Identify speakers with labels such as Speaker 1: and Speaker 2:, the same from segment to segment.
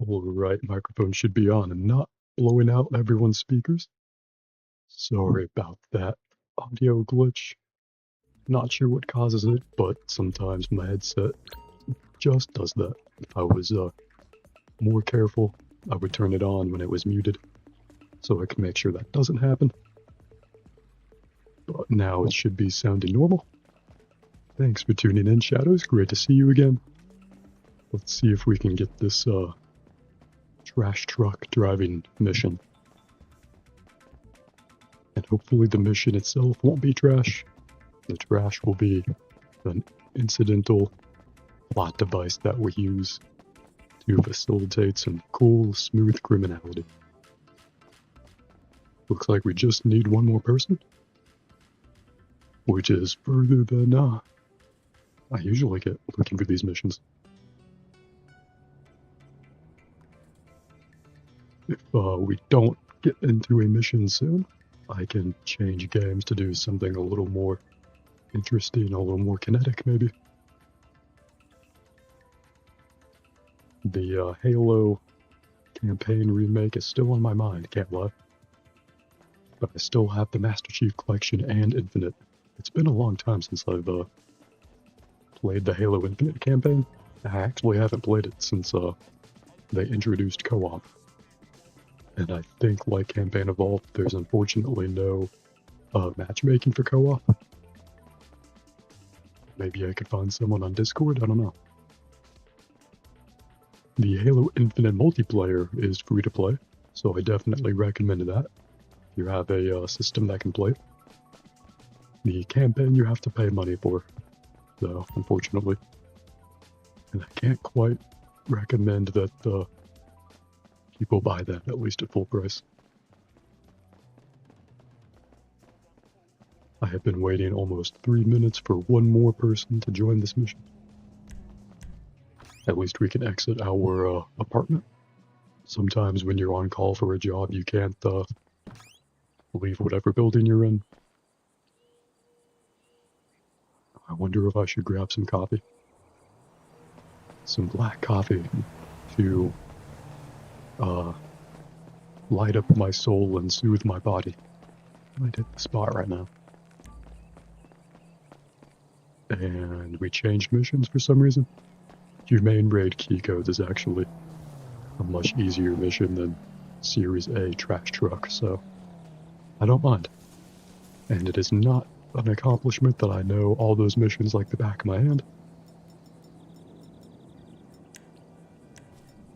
Speaker 1: Alright, microphone should be on and not blowing out everyone's speakers. Sorry about that audio glitch. Not sure what causes it, but sometimes my headset just does that. If I was more careful, I would turn it on when it was muted, so I can make sure that doesn't happen. But now it should be sounding normal. Thanks for tuning in, Shadows. Great to see you again. Let's see if we can get this trash truck driving mission. And hopefully the mission itself won't be trash. The trash will be an incidental plot device that we use to facilitate some cool, smooth criminality. Looks like we just need one more person, which is further than I usually get looking for these missions. If we don't get into a mission soon, I can change games to do something a little more interesting, a little more kinetic maybe. The Halo campaign remake is still on my mind, can't lie. But I still have the Master Chief Collection and Infinite. It's been a long time since I've played the Halo Infinite campaign. I actually haven't played it since they introduced co-op. And I think, like Campaign Evolved, there's unfortunately no matchmaking for co-op. Maybe I could find someone on Discord, I don't know. The Halo Infinite multiplayer is free to play, so I definitely recommend that if you have a system that can play it. The campaign you have to pay money for, though, unfortunately. And I can't quite recommend that people buy that, at least at full price. I have been waiting almost 3 minutes for one more person to join this mission. At least we can exit our apartment. Sometimes when you're on call for a job, you can't leave whatever building you're in. I wonder if I should grab some coffee. Some black coffee to light up my soul and soothe my body. I might hit the spot right now. And we changed missions for some reason. Humane Raid Key Codes is actually a much easier mission than Series A Trash Truck, so I don't mind. And it is not an accomplishment that I know all those missions like the back of my hand.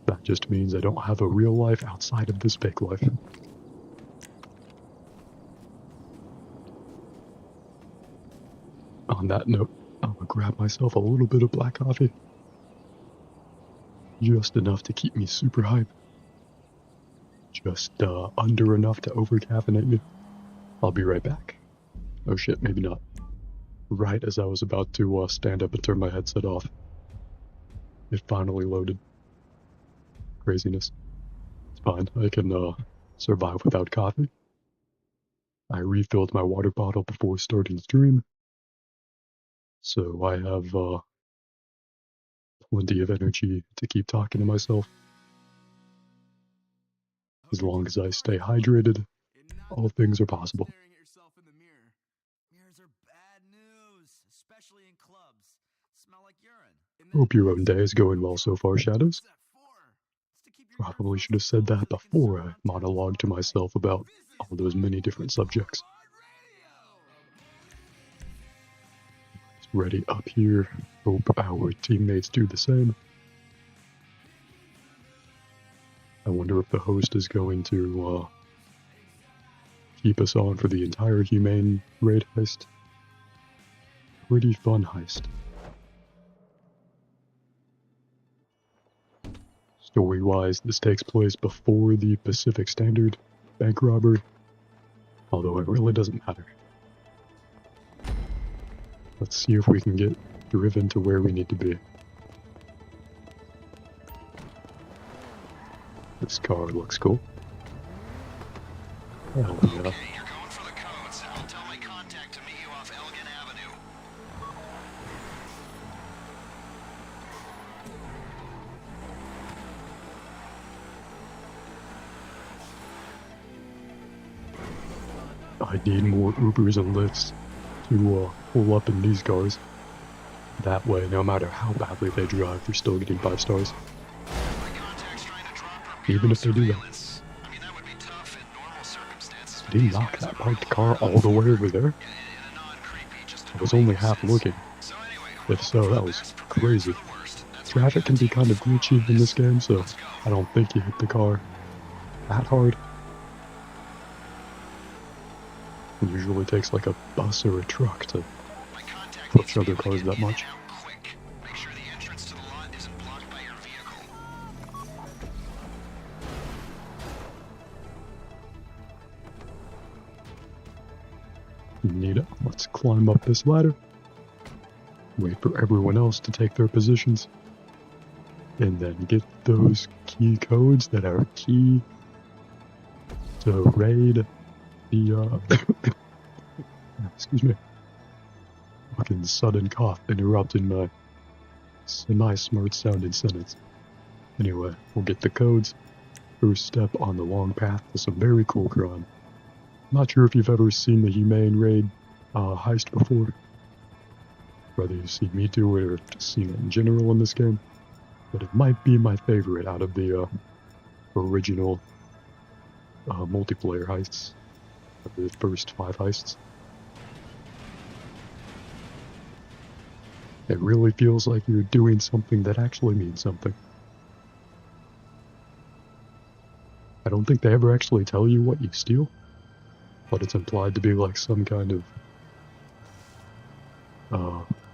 Speaker 1: That just means I don't have a real life outside of this fake life. On that note, I'm gonna grab myself a little bit of black coffee. Just enough to keep me super hype. Just under enough to over-caffeinate me. I'll be right back. Oh shit, maybe not. Right as I was about to stand up and turn my headset off, it finally loaded. Craziness. It's fine, I can survive without coffee. I refilled my water bottle before starting the stream, so I have plenty of energy to keep talking to myself. As long as I stay hydrated, all things are possible. Hope your own day is going well so far, Shadows. Probably should have said that before I monologued to myself about all those many different subjects. Ready up here. Hope our teammates do the same. I wonder if the host is going to keep us on for the entire Humane Raid heist. Pretty fun heist. Story-wise, this takes place before the Pacific Standard bank robbery, although it really doesn't matter. Let's see if we can get driven to where we need to be. This car looks cool. Hell yeah.
Speaker 2: Okay, you're going for the codes. I'll tell my contact to meet you off Elgin Avenue.
Speaker 1: I need more Ubers and Lyfts to pull up in these cars. That way, no matter how badly they drive, they're still getting 5 stars.
Speaker 2: My contact's trying to drop her
Speaker 1: Even if they do that.
Speaker 2: surveillance. I mean, that would be tough in normal circumstances.
Speaker 1: Did he knock that parked car all the way over there?
Speaker 2: In a non-creepy, just
Speaker 1: I was only half looking.
Speaker 2: So anyway,
Speaker 1: If so, that was crazy. Traffic can be kind of glitchy in this game, so I don't think he hit the car that hard. It usually takes like a bus or a truck to push other cars that much.
Speaker 2: Make sure the entrance to the lot isn't blocked by your vehicle.
Speaker 1: Neat. Let's climb up this ladder. Wait for everyone else to take their positions. And then get those key codes that are key to raid the, excuse me. Fucking sudden cough interrupted my semi-smart sounding sentence. Anyway, we'll get the codes. First step on the long path to some very cool crime. Not sure if you've ever seen the Humane Raid heist before. Whether you've seen me do it or just seen it in general in this game. But it might be my favorite out of the original multiplayer heists. The first 5 heists. It really feels like you're doing something that actually means something. I don't think they ever actually tell you what you steal, but it's implied to be like some kind of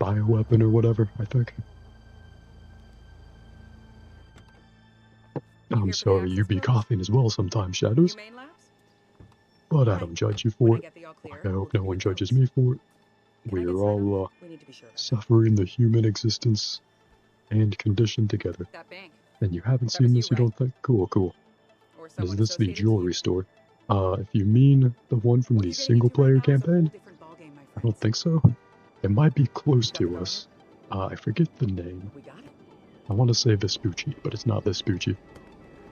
Speaker 1: bioweapon or whatever, I think. I'm sorry you be coughing as well sometimes, Shadows. But I don't judge you for it. I hope no one judges me for it. We are all suffering the human existence and condition together. And you haven't seen this, you don't think? Cool, cool. Is this the jewelry store? If you mean the one from the single-player campaign, I don't think so. It might be close to us. I forget the name. I want to say Vespucci, but it's not Vespucci.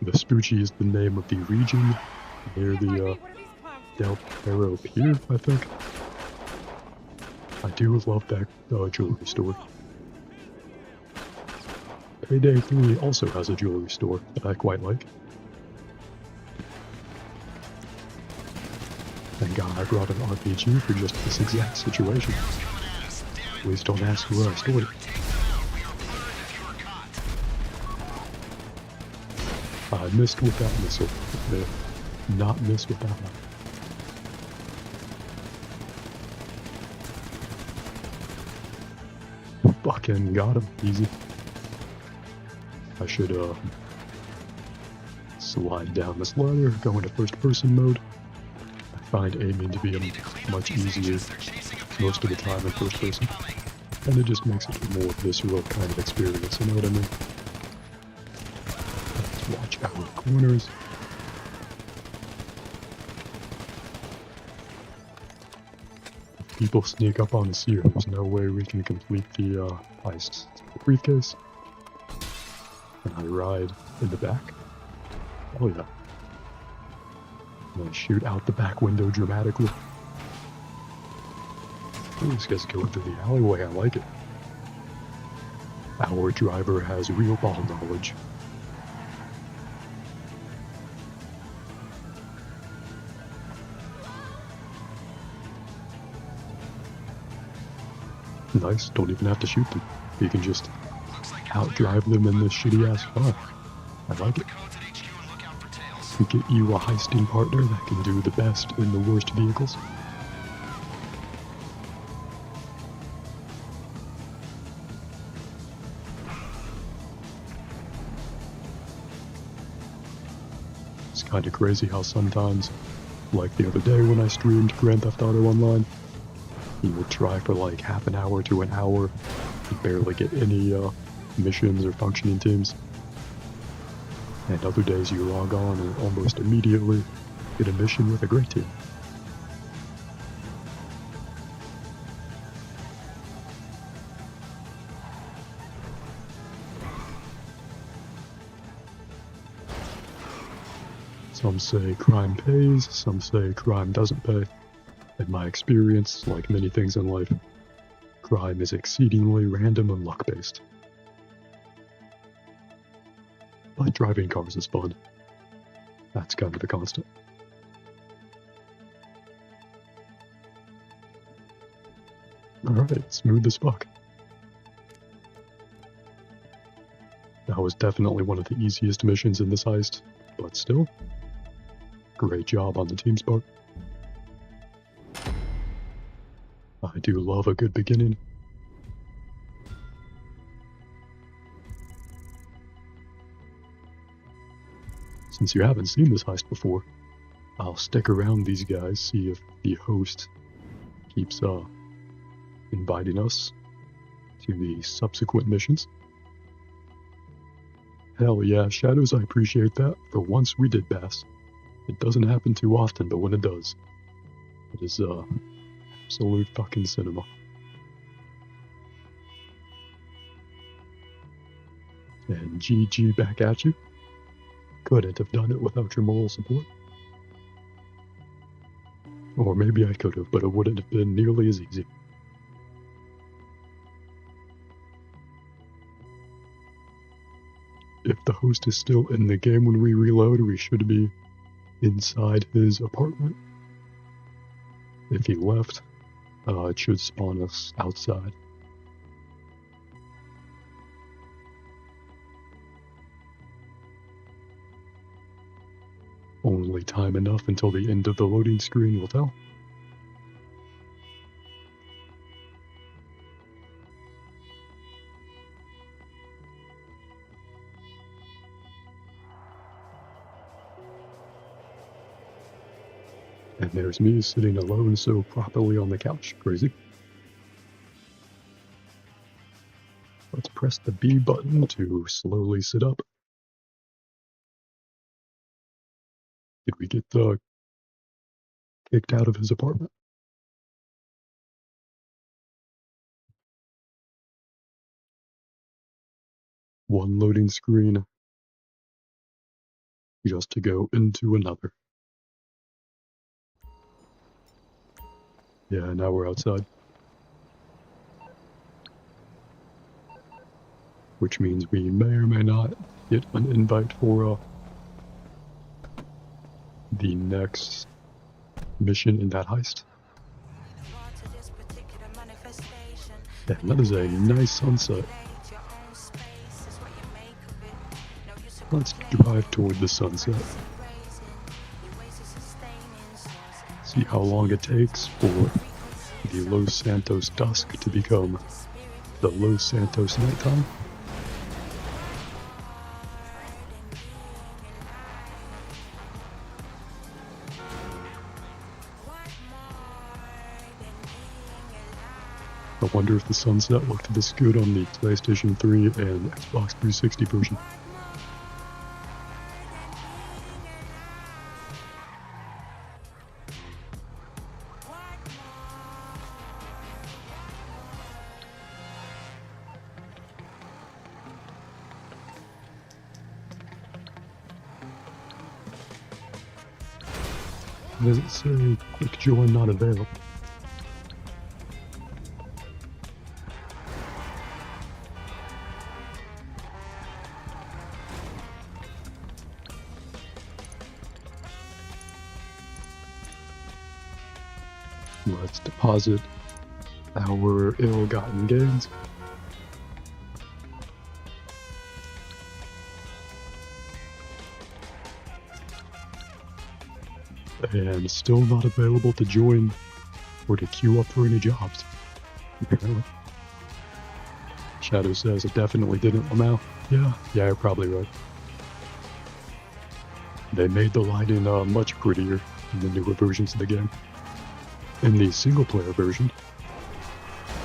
Speaker 1: Vespucci is the name of the region near the Del Perro Pier, I think. I do love that jewelry store. Payday 3 also has a jewelry store that I quite like. Thank God I brought an RPG for just this exact situation. Please don't ask where I stored it. I missed with that missile. Not miss with that one. Fucking got him. Easy. I should, slide down this ladder, go into first-person mode. I find aiming to be much easier most of the time in first-person. And it just makes it a more visceral kind of experience, you know what I mean? Let's watch our corners. People sneak up on us here. There's no way we can complete the heist. The briefcase. And I ride in the back. Oh yeah. And I shoot out the back window dramatically. Ooh, this guy's going through the alleyway. I like it. Our driver has real ball knowledge. Nice, don't even have to shoot them. You can just outdrive them in this shitty ass car. I like it. We get you a heisting partner that can do the best in the worst vehicles. It's kind of crazy how sometimes, like the other day when I streamed Grand Theft Auto Online, you will try for like half an hour to an hour and barely get any missions or functioning teams. And other days you log on and almost immediately get a mission with a great team. Some say crime pays, some say crime doesn't pay. In my experience, like many things in life, crime is exceedingly random and luck-based. But driving cars is fun. That's kind of the constant. Alright, smooth as fuck. That was definitely one of the easiest missions in this heist, but still, great job on the team's part. I do love a good beginning. Since you haven't seen this heist before, I'll stick around these guys, see if the host keeps inviting us to the subsequent missions. Hell yeah, Shadows, I appreciate that. For once we did pass. It doesn't happen too often, but when it does, it is absolute fucking cinema. And GG back at you. Couldn't have done it without your moral support. Or maybe I could have, but it wouldn't have been nearly as easy. If the host is still in the game when we reload, we should be inside his apartment. If he left, it should spawn us outside. Only time enough until the end of the loading screen will tell. And there's me sitting alone so properly on the couch. Crazy. Let's press the B button to slowly sit up. Did we get kicked out of his apartment? One loading screen just to go into another. Yeah, now we're outside. Which means we may or may not get an invite for the next mission in that heist. Yeah, that is a nice sunset. Let's drive toward the sunset. See how long it takes for the Los Santos dusk to become the Los Santos nighttime. I wonder if the sunset looked this good on the PlayStation 3 and Xbox 360 version. Does it say quick join not available? Let's deposit our ill-gotten gains. And still not available to join or to queue up for any jobs, apparently. Shadow says it definitely didn't, Lamau. Yeah, you're probably right. They made the lighting much prettier in the newer versions of the game. In the single-player version,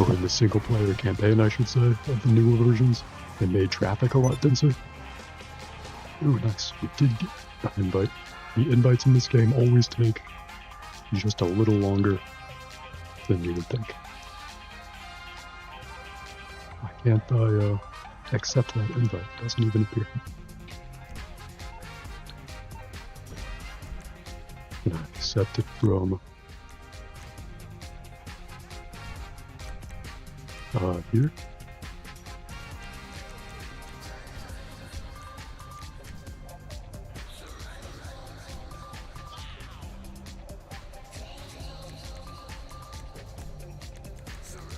Speaker 1: or in the single-player campaign, I should say, of the newer versions, they made traffic a lot denser. Ooh, nice. We did get an invite. The invites in this game always take just a little longer than you would think. Why can't I accept that invite? It doesn't even appear. Can I accept it from Here?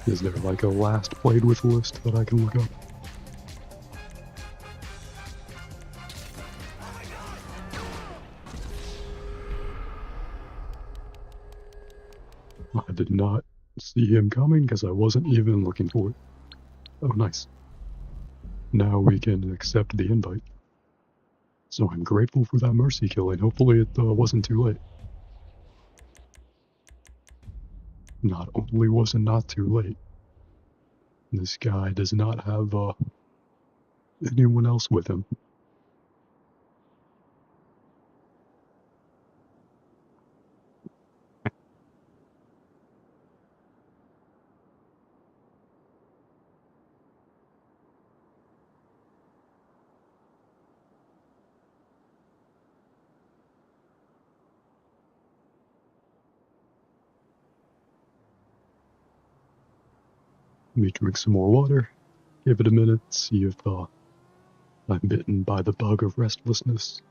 Speaker 1: Is there like a last played with list that I can look up? I did not see him coming because I wasn't even looking for it. Oh, nice. Now we can accept the invite. So I'm grateful for that mercy kill, and hopefully it wasn't too late. Not only was it not too late, this guy does not have anyone else with him. Let me drink some more water, give it a minute, see if I'm bitten by the bug of restlessness,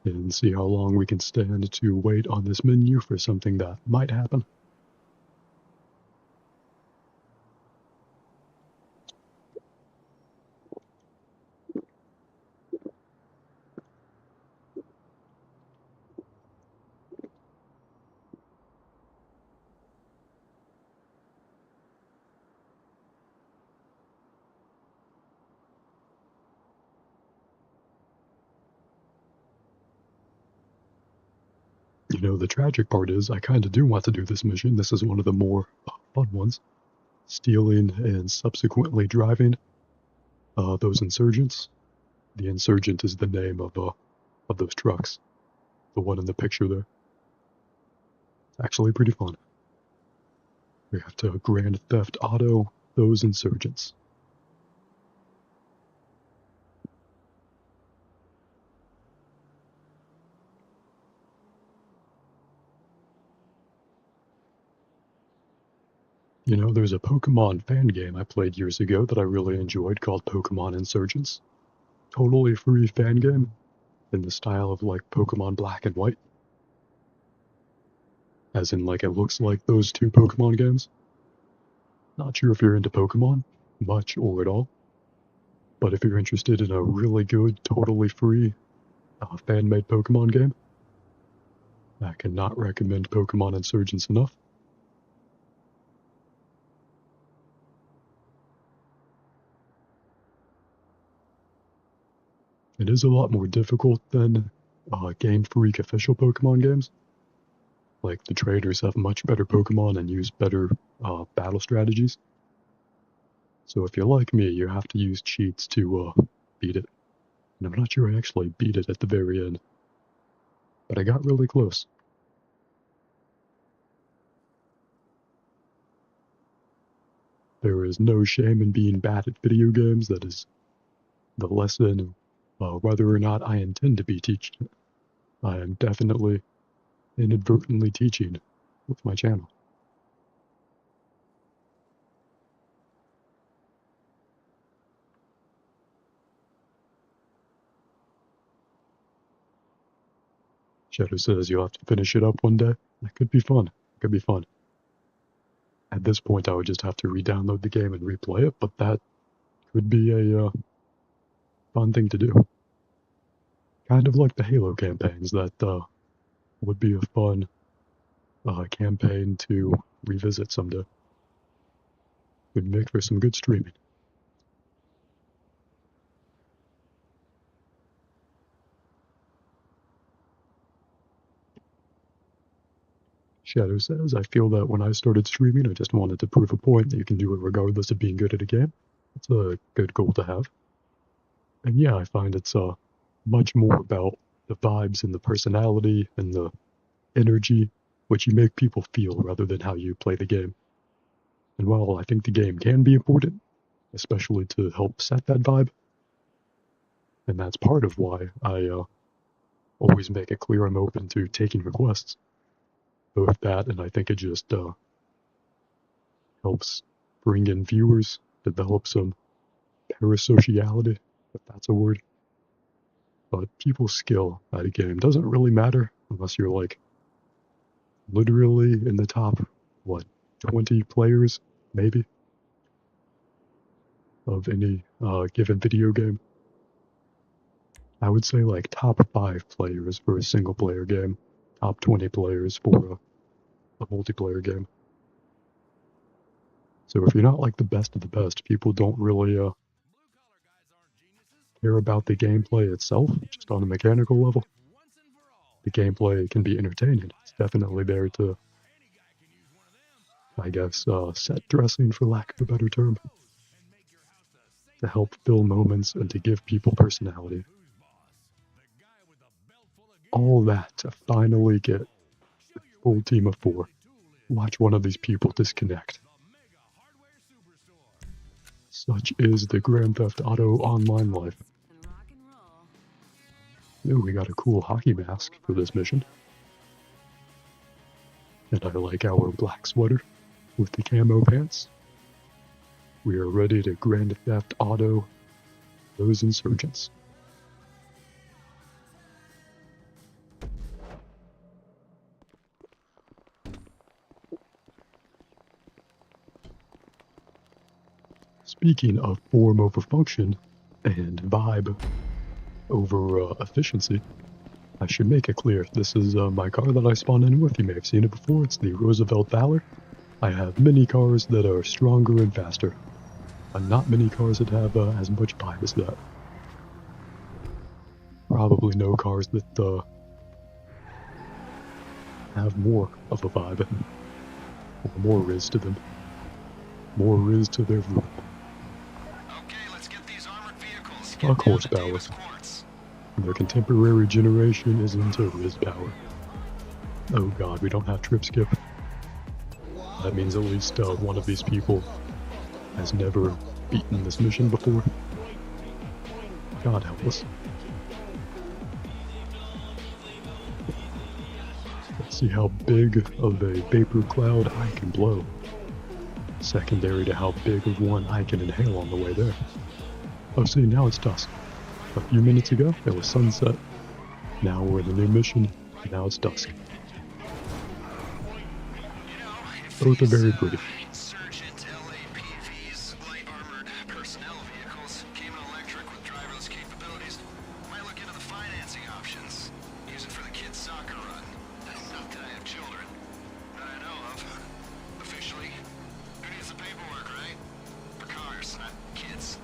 Speaker 1: and see how long we can stand to wait on this menu for something that might happen. You know, the tragic part is I kind of do want to do this mission. This is one of the more fun ones. Stealing and subsequently driving those insurgents. The insurgent is the name of those trucks. The one in the picture there. It's actually pretty fun. We have to Grand Theft Auto those insurgents. You know, there's a Pokemon fan game I played years ago that I really enjoyed called Pokemon Insurgents. Totally free fan game in the style of like Pokemon Black and White. As in, like, it looks like those two Pokemon games. Not sure if you're into Pokemon, much or at all. But if you're interested in a really good, totally free, fan-made Pokemon game, I cannot recommend Pokemon Insurgents enough. It is a lot more difficult than Game Freak official Pokemon games. Like, the traders have much better Pokemon and use better battle strategies. So if you're like me, you have to use cheats to beat it. And I'm not sure I actually beat it at the very end. But I got really close. There is no shame in being bad at video games. That is the lesson, whether or not I intend to be teaching. I am definitely inadvertently teaching with my channel. Shadow says you'll have to finish it up one day. That could be fun. It could be fun. At this point, I would just have to re-download the game and replay it, but that could be a fun thing to do. Kind of like the Halo campaigns. That would be a fun campaign to revisit someday. Would make for some good streaming. Shadow says, I feel that when I started streaming, I just wanted to prove a point that you can do it regardless of being good at a game. It's a good goal to have. And yeah, I find it's much more about the vibes and the personality and the energy, which you make people feel rather than how you play the game. And while I think the game can be important, especially to help set that vibe, and that's part of why I always make it clear I'm open to taking requests. Both that and I think it just helps bring in viewers, develop some parasociality, if that's a word. But people's skill at a game doesn't really matter unless you're like literally in the top, 20 players, maybe, of any given video game. I would say like top 5 players for a single player game, top 20 players for a multiplayer game. So if you're not like the best of the best, people don't really care about the gameplay itself, just on a mechanical level. The gameplay can be entertaining. It's definitely there to, I guess, set dressing, for lack of a better term, to help fill moments and to give people personality. All that to finally get a full team of 4. Watch one of these people disconnect. Such is the Grand Theft Auto Online life. Ooh, we got a cool hockey mask for this mission. And I like our black sweater with the camo pants. We are ready to Grand Theft Auto those insurgents. Speaking of form over function and vibe over efficiency, I should make it clear, this is my car that I spawned in with. You may have seen it before. It's the Roosevelt Valor. I have many cars that are stronger and faster, but not many cars that have as much vibe as that. Probably no cars that have more of a vibe, or more riz to them. More riz to their vroom.
Speaker 2: Okay, let's get these armored vehicles.
Speaker 1: Fuck horsepower. Their contemporary generation is into riz power. Oh god, we don't have trip skip. That means at least one of these people has never beaten this mission before. God help us. Let's see how big of a vapor cloud I can blow. Secondary to how big of one I can inhale on the way there. Oh, see, now it's dusk. A few minutes ago, it was sunset. Now we're in the new mission, and now it's dusk. Both are very pretty.
Speaker 2: Insurgent LAPVs, light armored personnel vehicles, came in electric with driverless capabilities. Might look into the financing options. Use it for the kids' soccer run. Not that I have children. That I know of. Officially. Who needs the paperwork, right? For cars, not kids.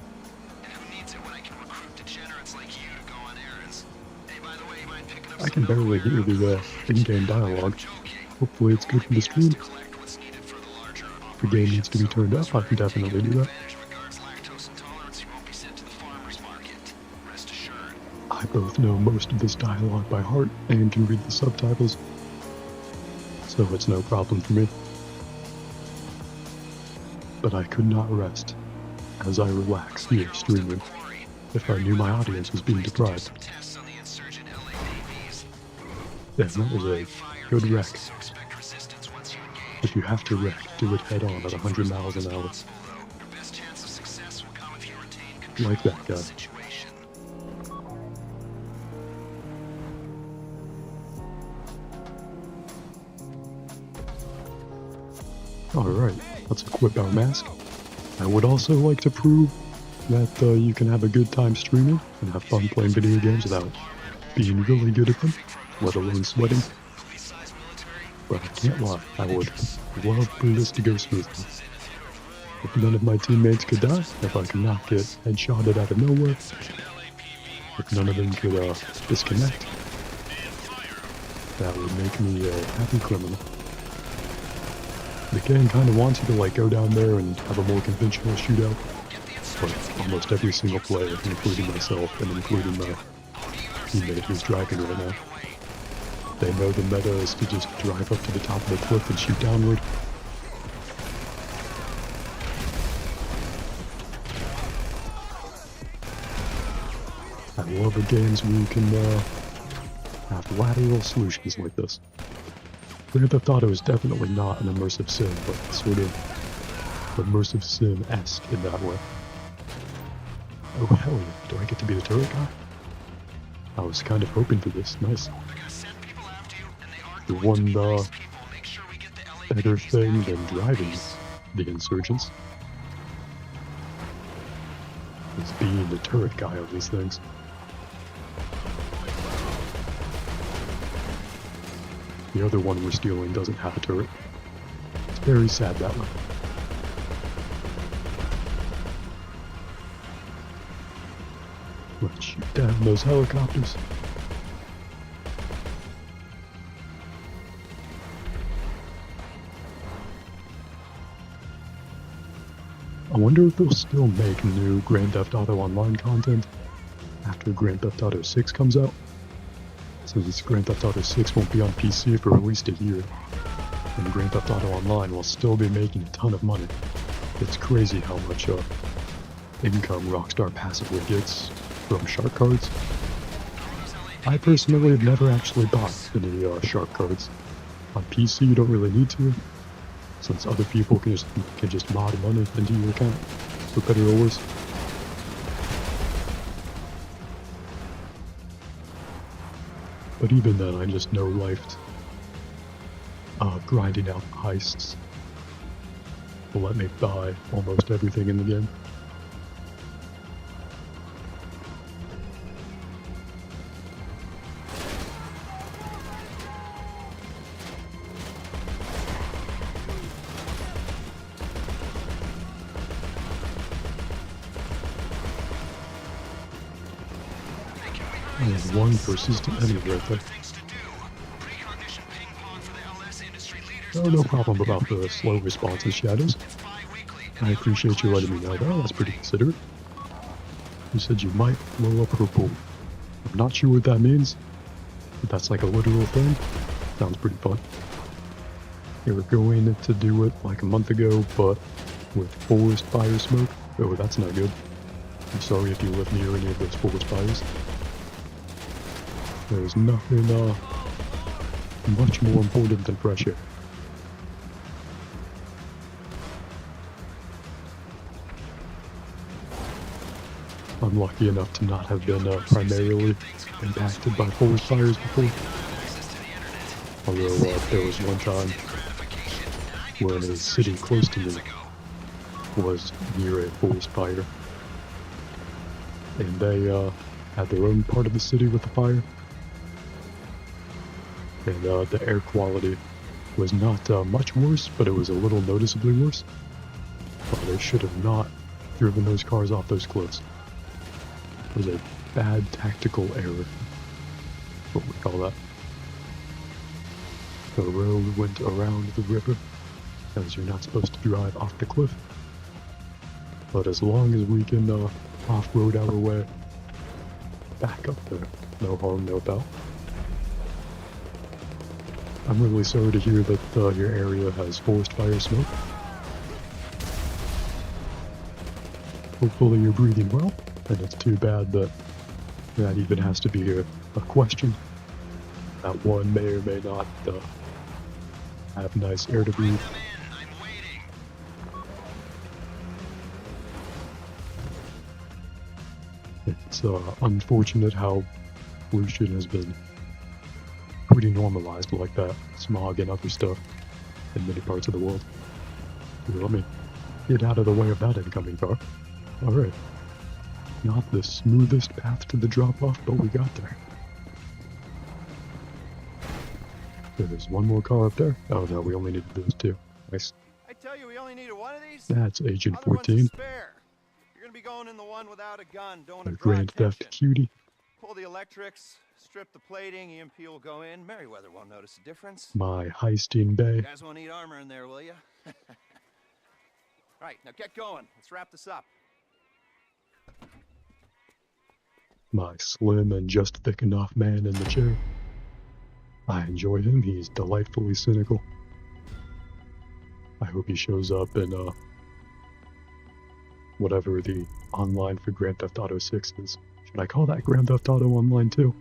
Speaker 2: And who needs it when I can recruit degenerates like you to go on errands? Hey, by the way, you mind picking up
Speaker 1: I can barely hear the in-game dialogue. Hopefully it's good for the stream. If the game needs to be turned up, I can definitely do that. I both know most of this dialogue by heart and can read the subtitles, so it's no problem for me. But I could not rest as I relax here streaming if I knew my audience was being deprived. Damn, that was a good wreck. If you have to wreck, do it head on at 100 miles an hour. Like that guy. Alright, let's equip our mask. I would also like to prove that you can have a good time streaming and have fun playing video games without being really good at them, let alone sweating. But I can't lie, I would love for this to go smoothly. If none of my teammates could die, if I could not get headshotted out of nowhere, if none of them could disconnect, that would make me a happy criminal. The game kind of wants you to like go down there and have a more conventional shootout, but almost every single player, including myself and including my teammate who's driving right now, they know the meta is to just drive up to the top of the cliff and shoot downward. I love the games where you can have lateral solutions like this. Grand Theft Auto is definitely not an immersive sim, but sort of immersive sim-esque in that way. Oh hell yeah, do I get to be the turret guy? I was kind of hoping for this, nice. The one better thing than driving the insurgents is being the turret guy of these things. The other one we're stealing doesn't have a turret. It's very sad that way. Let's shoot down those helicopters. I wonder if they'll still make new Grand Theft Auto Online content after Grand Theft Auto 6 comes out. Since Grand Theft Auto 6 won't be on PC for at least a year, and Grand Theft Auto Online will still be making a ton of money. It's crazy how much income Rockstar passively gets from shark cards. I personally have never actually bought any shark cards. On PC you don't really need to, since other people can just mod money into your account, for better or worse. But even then, I just know life grinding out heists will let me buy almost everything in the game. And one persistent enemy right there. Oh, no problem about the slow responses, Shadows. I appreciate you letting me know that. That's pretty considerate. You said you might blow up her pool. I'm not sure what that means, but that's like a literal thing. Sounds pretty fun. They were going to do it like a month ago, but with forest fire smoke. Oh, that's not good. I'm sorry if you live near any of those forest fires. There's nothing much more important than fresh air. I'm lucky enough to not have been primarily impacted by forest fires before. Although there was one time when a city close to me was near a forest fire. And they had their own part of the city with the fire. And the air quality was not much worse, but it was a little noticeably worse. Well, they should have not driven those cars off those cliffs. It was a bad tactical error. What we call that. The road went around the river, as you're not supposed to drive off the cliff. But as long as we can off-road our way back up there, no harm, no foul. I'm really sorry to hear that your area has forest fire smoke. Hopefully you're breathing well, and it's too bad that that even has to be a question. That one may or may not have nice air to breathe. It's unfortunate how pollution has been pretty normalized like that, smog and other stuff in many parts of the world. Here, let me get out of the way of that incoming car. Alright. Not the smoothest path to the drop-off, but we got there. There's one more car up there. Oh no, we only need those two. Nice.
Speaker 2: I tell you, we only needed one of these.
Speaker 1: That's Agent
Speaker 2: Other one's a
Speaker 1: 14.
Speaker 2: spare. You're gonna be going in the one without a gun. Don't want
Speaker 1: The
Speaker 2: to draw
Speaker 1: Grand Theft
Speaker 2: attention.
Speaker 1: Cutie.
Speaker 2: Pull the electrics, strip the plating, EMP will go in. Merryweather won't notice a difference.
Speaker 1: My Heisting Bay.
Speaker 2: You guys won't need armor in there, will you? Right, now get going. Let's wrap this up.
Speaker 1: My slim and just thick enough man in the chair. I enjoy him, he's delightfully cynical. I hope he shows up in whatever the online for Grand Theft Auto 6 is. Should I call that Grand Theft Auto Online too?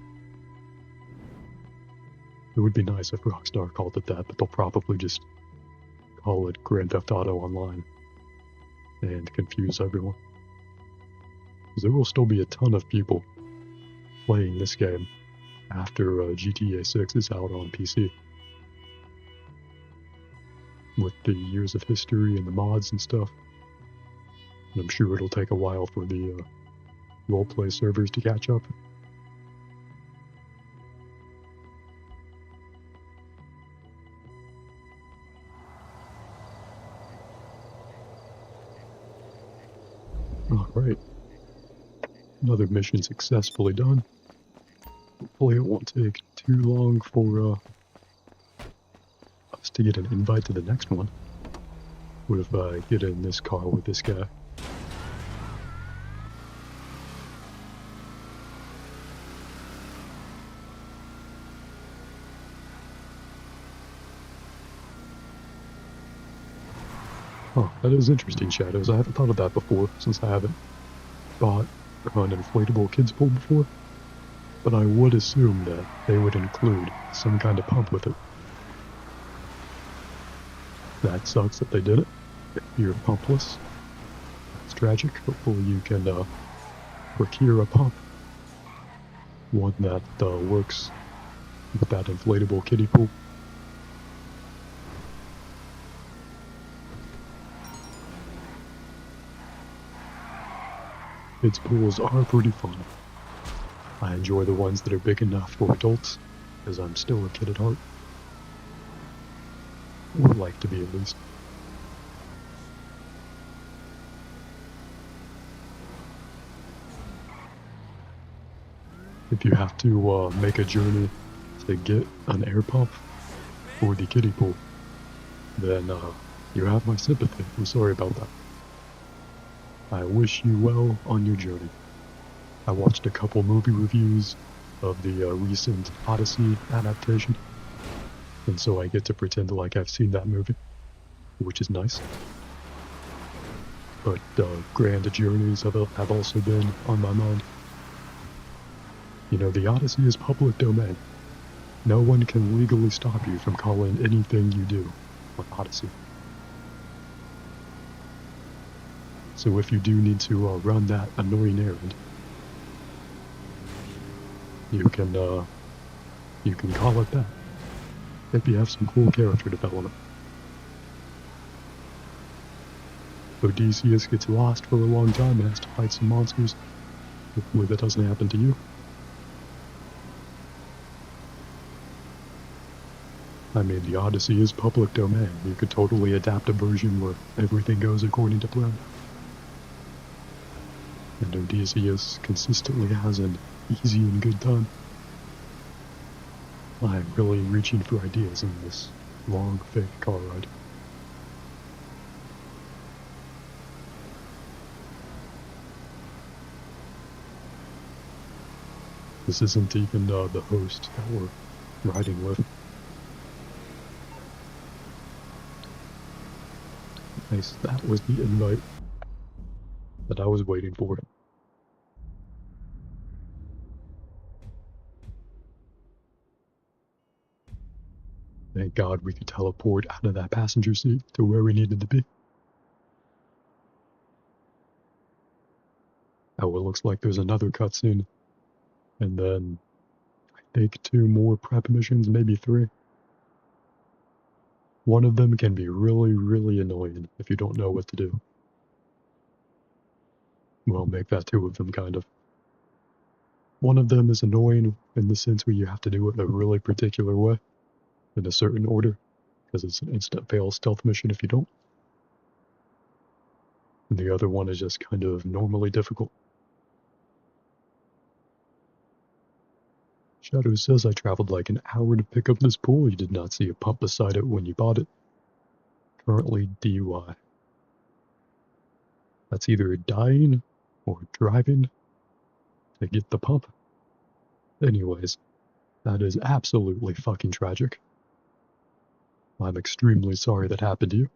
Speaker 1: It would be nice if Rockstar called it that, but they'll probably just call it Grand Theft Auto Online. and confuse everyone. Because there will still be a ton of people playing this game after GTA 6 is out on PC. With the years of history and the mods and stuff. And I'm sure it'll take a while for the roleplay servers to catch up. Alright. Another mission successfully done. Hopefully it won't take too long for us to get an invite to the next one. What if I get in this car with this guy? Oh, that is interesting, Shadows. I haven't thought of that before, since I haven't bought an inflatable kids pool before. But I would assume that they would include some kind of pump with it. That sucks that they didn't. If you're pumpless, it's tragic. Hopefully you can procure a pump. One that works with that inflatable kiddie pool. Kids pools are pretty fun. I enjoy the ones that are big enough for adults, as I'm still a kid at heart. Or like to be at least. If you have to make a journey to get an air pump for the kiddie pool, then you have my sympathy. I'm sorry about that. I wish you well on your journey. I watched a couple movie reviews of the recent Odyssey adaptation, and so I get to pretend like I've seen that movie, which is nice. But Grand Journeys have also been on my mind. You know, the Odyssey is public domain. No one can legally stop you from calling anything you do on Odyssey. So if you do need to run that annoying errand, you can call it that. Maybe have some cool character development. Odysseus gets lost for a long time and has to fight some monsters. Hopefully that doesn't happen to you. I mean, the Odyssey is public domain. You could totally adapt a version where everything goes according to plan. And Odysseus consistently has an easy and good time. I'm really reaching for ideas in this long, fake car ride. This isn't even the host that we're riding with. Nice, that was the invite that I was waiting for. Thank God we could teleport out of that passenger seat to where we needed to be. Oh, it looks like there's another cutscene. And then, I think 2 more prep missions, maybe 3. One of them can be really, really annoying if you don't know what to do. Well, make that 2 of them, kind of. One of them is annoying in the sense where you have to do it a really particular way, in a certain order, because it's an instant fail stealth mission if you don't. And the other one is just kind of normally difficult. Shadow says I traveled like an hour to pick up this pool. You did not see a pump beside it when you bought it. Currently DUI. That's either dying or driving to get the pump. Anyways, that is absolutely fucking tragic. I'm extremely sorry that happened to you.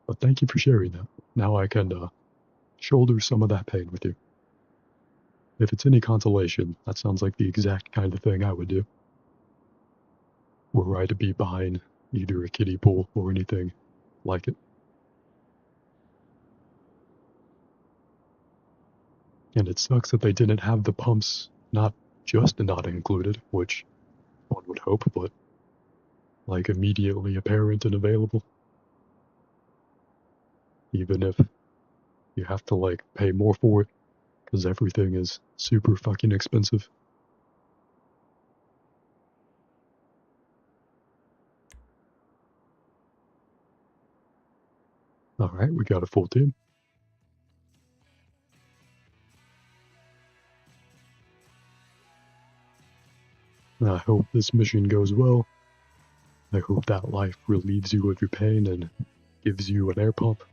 Speaker 1: But thank you for sharing that. Now I can shoulder some of that pain with you. If it's any consolation, that sounds like the exact kind of thing I would do. Were I to be behind either a kiddie pool or anything like it. And it sucks that they didn't have the pumps not just not included, which one would hope, but like immediately apparent and available. Even if you have to like pay more for it, because everything is super fucking expensive. Alright, we got a full team. I hope this mission goes well. I hope that life relieves you of your pain and gives you an air pump.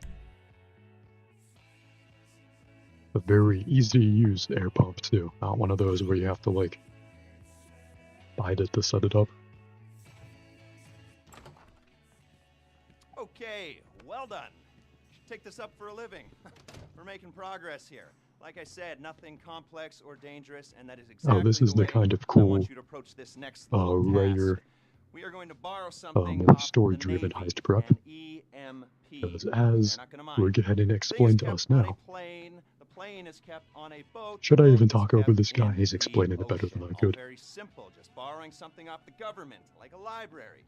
Speaker 1: A very easy to use air pump too, not one of those where you have to like bite it to set it up.
Speaker 3: Okay, well done. Should take this up for a living. We're making progress here. Like I said, nothing complex or dangerous, and that is exactly
Speaker 1: this is
Speaker 3: the
Speaker 1: the
Speaker 3: way
Speaker 1: kind of
Speaker 3: I
Speaker 1: cool,
Speaker 3: want you to approach this next little
Speaker 1: rare,
Speaker 3: task. We are going to borrow something
Speaker 1: more
Speaker 3: off
Speaker 1: story-driven
Speaker 3: the Navy,
Speaker 1: heist prep.
Speaker 3: an EMP.
Speaker 1: Because
Speaker 3: They're
Speaker 1: as
Speaker 3: not gonna
Speaker 1: we're
Speaker 3: mind.
Speaker 1: getting
Speaker 3: Thing
Speaker 1: explained
Speaker 3: is
Speaker 1: to us
Speaker 3: kept on
Speaker 1: now,
Speaker 3: a plane. The plane is kept on a boat.
Speaker 1: should
Speaker 3: The
Speaker 1: I
Speaker 3: boat
Speaker 1: even
Speaker 3: is
Speaker 1: talk over
Speaker 3: kept
Speaker 1: this guy?
Speaker 3: in
Speaker 1: He's
Speaker 3: the
Speaker 1: explaining it better than
Speaker 3: ocean.
Speaker 1: I could.
Speaker 3: All very simple, just borrowing something off the government, like a library.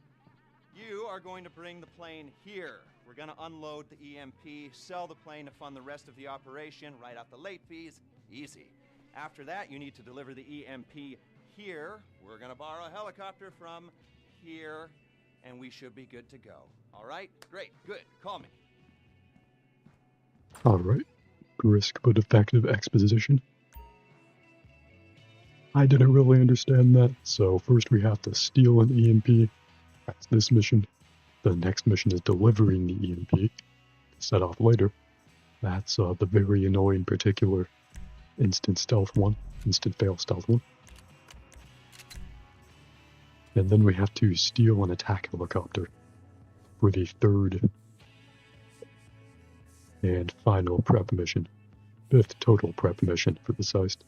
Speaker 3: You are going to bring the plane here. We're going to unload the EMP, sell the plane to fund the rest of the operation, write out the late fees. Easy. After that, you need to deliver the EMP here. We're going to borrow a helicopter from here, and we should be good to go. All right? Great. Good. Call me.
Speaker 1: Alright. Brisk but effective exposition. I didn't really understand that, so first we have to steal an EMP. That's this mission. The next mission is delivering the EMP to set off later. That's the very annoying particular instant fail stealth one. And then we have to steal an attack helicopter for the third and final prep mission. Fifth total prep mission for this heist.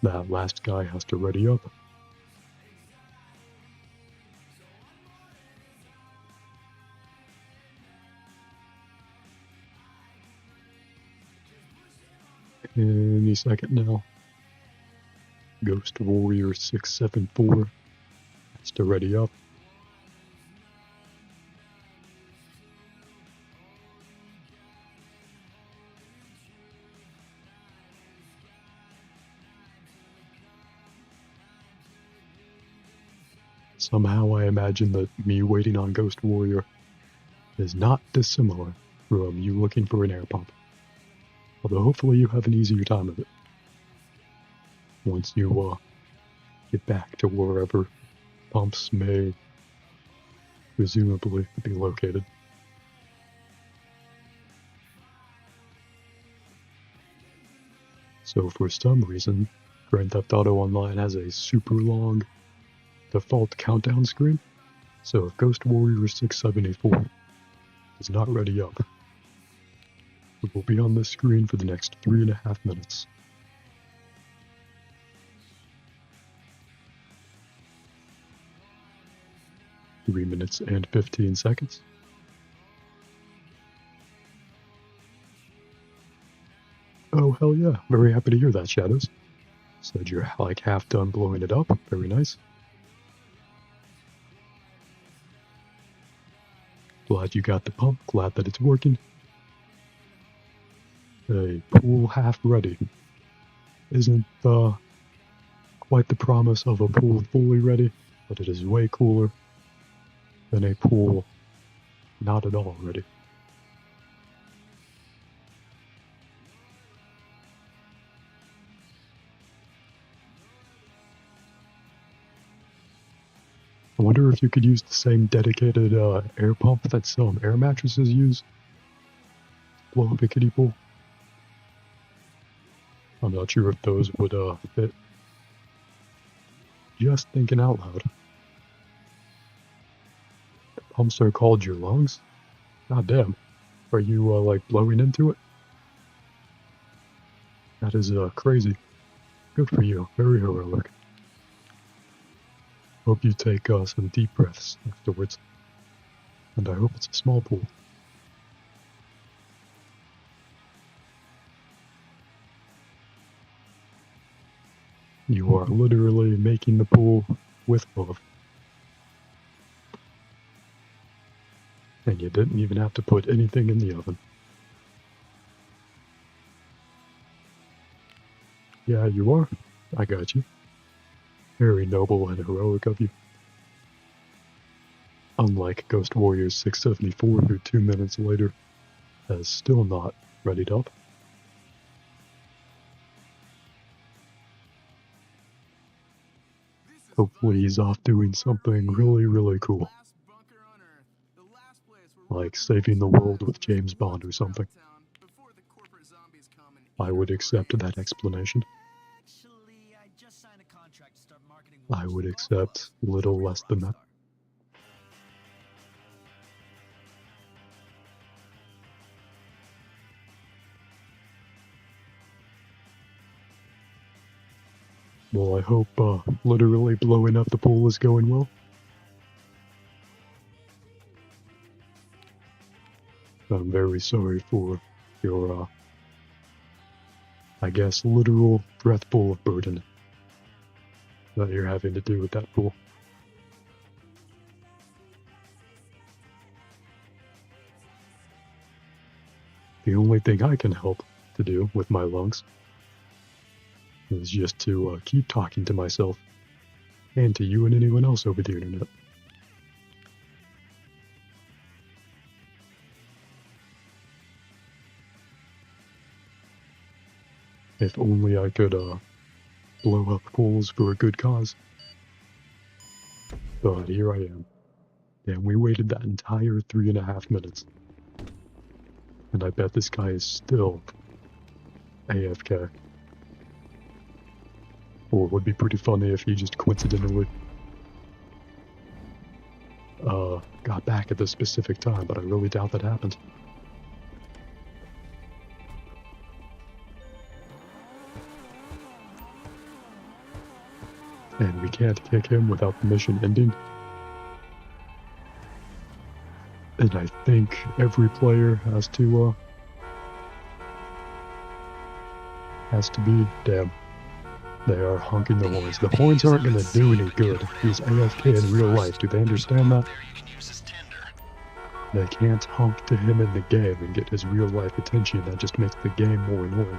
Speaker 1: That last guy has to ready up. Any second now. Ghost Warrior 674 has to ready up. Somehow I imagine that me waiting on Ghost Warrior is not dissimilar from you looking for an air pump. Although hopefully you have an easier time of it. Once you get back to wherever pumps may presumably be located. So for some reason, Grand Theft Auto Online has a super long default countdown screen. So if Ghost Warrior 674 is not ready up, it will be on this screen for the next 3.5 minutes. Three minutes and 15 seconds. Oh, hell yeah. Very happy to hear that, Shadows. Said you're like half done blowing it up. Very nice. Glad you got the pump. Glad that it's working. A pool half ready. Isn't quite the promise of a pool fully ready, but it is way cooler than a pool not at all ready. I wonder if you could use the same dedicated air pump that some air mattresses use. Blow up a kiddie pool. I'm not sure if those would fit. Just thinking out loud. The pumps are called your lungs? God damn. Are you like blowing into it? That is crazy. Good for you. Very heroic. Hope you take some deep breaths afterwards. And I hope it's a small pool. You are literally making the pool with love. And you didn't even have to put anything in the oven. Yeah, you are. I got you. Very noble and heroic of you. Unlike Ghost Warriors 674, who 2 minutes later has still not readied up. Hopefully he's off doing something really, really cool. Like saving the world with James Bond or something. I would accept that explanation. I would accept little less than that. Well, I hope literally blowing up the pool is going well. I'm very sorry for your, I guess, literal breathful of burden that you're having to do with that pool. The only thing I can help to do with my lungs is just to keep talking to myself and to you and anyone else over the internet. If only I could blow up pools for a good cause. But here I am. And we waited that entire 3.5 minutes. And I bet this guy is still AFK. Or it would be pretty funny if he just coincidentally got back at the specific time, but I really doubt that happened. And we can't kick him without the mission ending. And I think every player has to be, damn. They are honking the horns. The horns aren't gonna do any good. He's AFK in real life. Do they understand that? They can't honk to him in the game and get his real life attention. That just makes the game more annoying.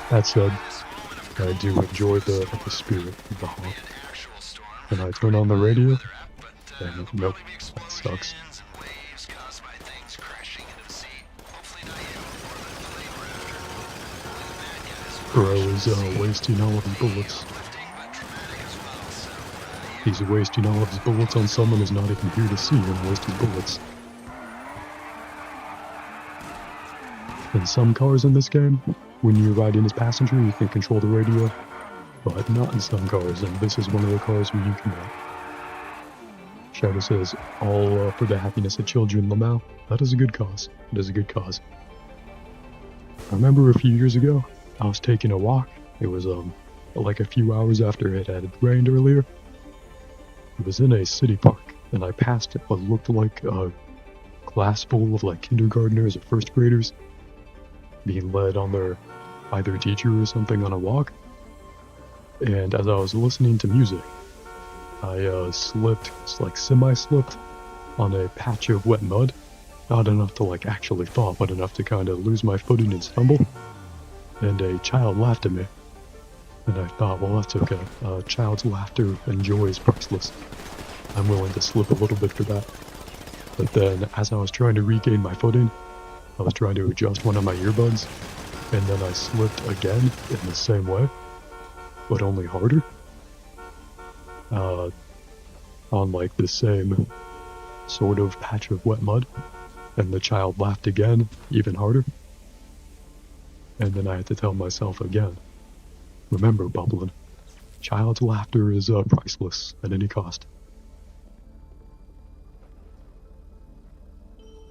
Speaker 1: That said, I do enjoy the spirit of the honk. When I turn on the radio, and nope, that sucks. Bro is wasting all of his bullets. He's wasting all of his bullets on someone who's not even here to see him waste his bullets. In some cars in this game, when you ride in as passenger, you can control the radio, but not in some cars, and this is one of the cars where you cannot. Shadow says, all for the happiness of children, Lamau. That is a good cause. It is a good cause. I remember a few years ago, I was taking a walk. It was like a few hours after it had rained earlier. It was in a city park, and I passed what looked like a class full of like kindergartners or first graders being led on their either teacher or something on a walk. And as I was listening to music, I slipped, like semi-slipped, on a patch of wet mud. Not enough to like actually fall, but enough to kind of lose my footing and stumble. And a child laughed at me. And I thought, well, that's okay. A child's laughter and joy is priceless. I'm willing to slip a little bit for that. But then, as I was trying to regain my footing, I was trying to adjust one of my earbuds, and then I slipped again in the same way, but only harder. On like the same sort of patch of wet mud, and the child laughed again, even harder. And then I had to tell myself again, remember, Bubbling, child's laughter is priceless at any cost.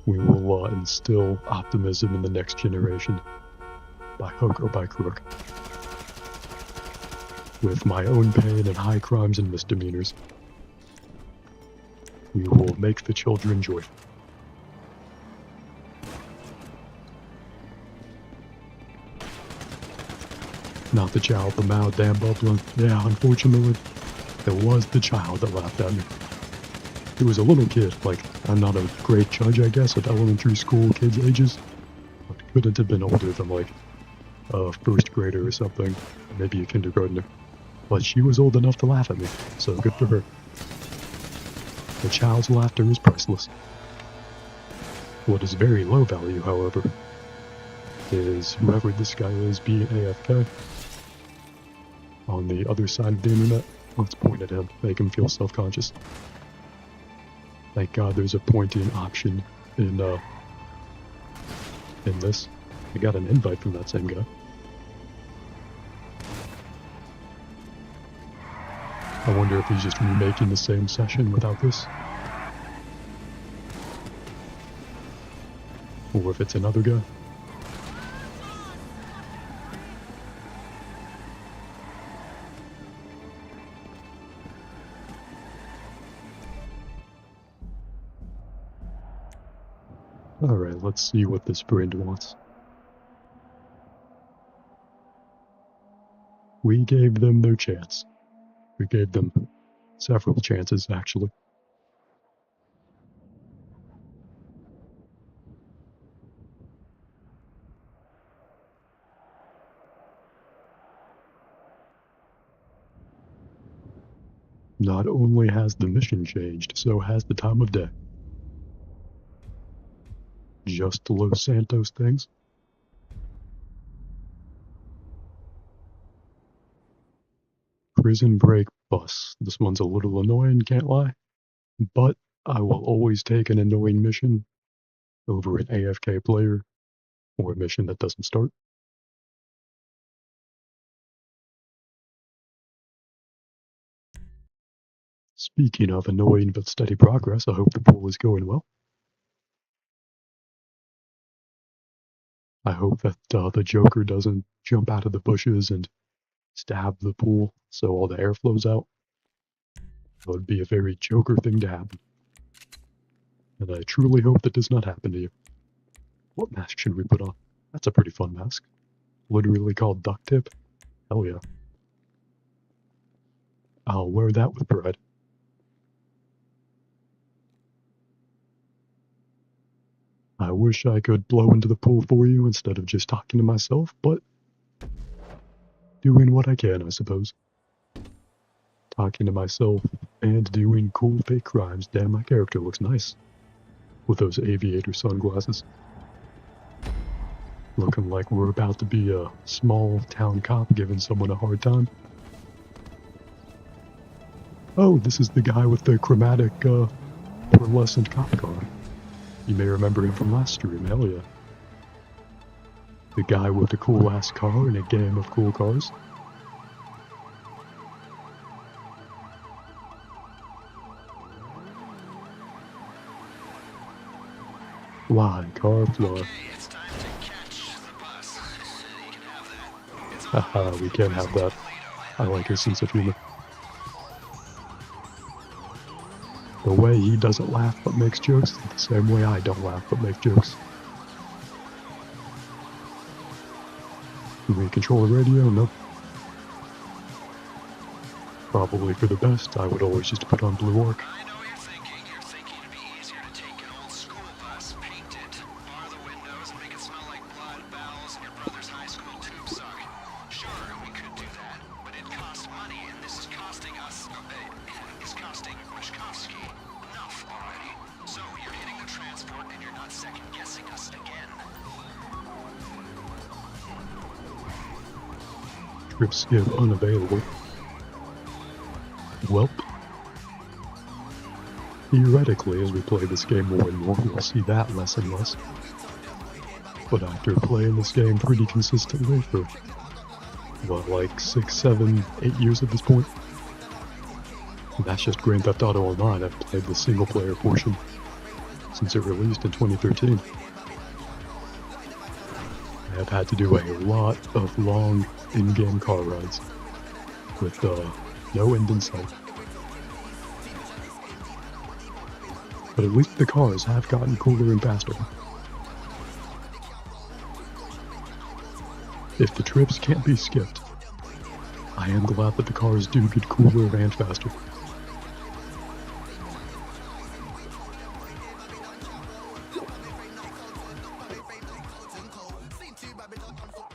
Speaker 1: We will instill optimism in the next generation, by hook or by crook. with my own pain and high crimes and misdemeanors. We will make the children joyful. Not the child, the mouth, damn bubbling. Yeah, unfortunately, it was the child that laughed at me. He was a little kid, like, I'm not a great judge, I guess, of elementary school kids' ages, but couldn't have been older than, like, a first grader or something, maybe a kindergartner. But she was old enough to laugh at me, so good for her. The child's laughter is priceless. What is very low value, however, is whoever this guy is being AFK. On the other side of the internet, let's point at him, make him feel self-conscious. Thank God there's a pointing option in this. I got an invite from that same guy. I wonder if he's just remaking the same session without this. Or if it's another guy. Alright, let's see what this brand wants. We gave them their chance. We gave them several chances, actually. Not only has the mission changed, so has the time of day. Just Los Santos things. Prison Break bus. This one's a little annoying, can't lie. But I will always take an annoying mission over an AFK player or a mission that doesn't start. Speaking of annoying but steady progress, I hope the pool is going well. I hope that the Joker doesn't jump out of the bushes and stab the pool so all the air flows out. That would be a very Joker thing to happen. And I truly hope that does not happen to you. What mask should we put on? That's a pretty fun mask. Literally called Duct Tape. Hell yeah. I'll wear that with pride. I wish I could blow into the pool for you instead of just talking to myself, but doing what I can, I suppose. Talking to myself and doing cool fake crimes. Damn, my character looks nice. With those aviator sunglasses. Looking like we're about to be a small town cop giving someone a hard time. Oh, this is the guy with the chromatic, pearlescent cop car. You may remember him from last stream, hell yeah. The guy with the cool-ass car in a game of cool cars. Fly, car, fly.
Speaker 2: Okay, it's time to catch the bus. You can have that. It's
Speaker 1: Haha, we can have that. I like his sense of humor. The way he doesn't laugh but makes jokes, the same way I don't laugh but make jokes. Do we control the radio? Nope. Probably for the best, I would always just put on Blue Orc.
Speaker 2: I know you're thinking. You're thinking it'd be easier to take an old school bus, paint it, bar the windows, and make it smell like blood, bowels, and your brother's high school tube sock. Sure, we could do that, but it costs money, and this is costing us, it's costing Rishkovsky enough already. So you're hitting the transport, and you're not second-guessing us again.
Speaker 1: Trip skip unavailable. Welp. Theoretically, as we play this game more and more, we'll see that less and less. But after playing this game pretty consistently for, what, like 6, 7, 8 years at this point? And that's just Grand Theft Auto Online. I've played the single-player portion since it released in 2013. I have had to do a lot of long in-game car rides. with no end in sight. But at least the cars have gotten cooler and faster. If the trips can't be skipped, I am glad that the cars do get cooler and faster.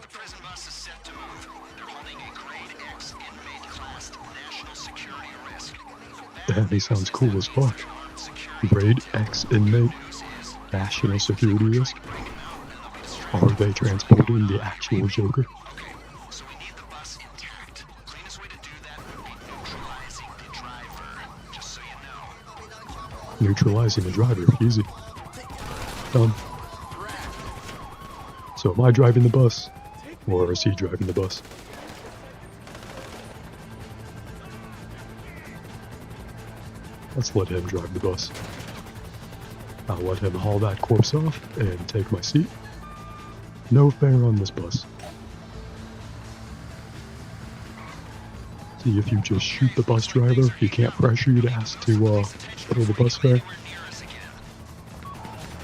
Speaker 2: Prison bus is set to move. They're holding a grade X inmate classed national security risk.
Speaker 1: That sounds cool as fuck. Grade X inmate, national security risk. Are they transporting the actual Joker?
Speaker 2: So we need the bus intact. Cleanest way to do that would be neutralizing the driver. Just so you know.
Speaker 1: Neutralizing the driver, easy. Done. So am I driving the bus? Or is he driving the bus? Let's let him drive the bus. I'll let him haul that corpse off and take my seat. No fare on this bus. See, if you just shoot the bus driver, he can't pressure you to ask to pay the bus fare.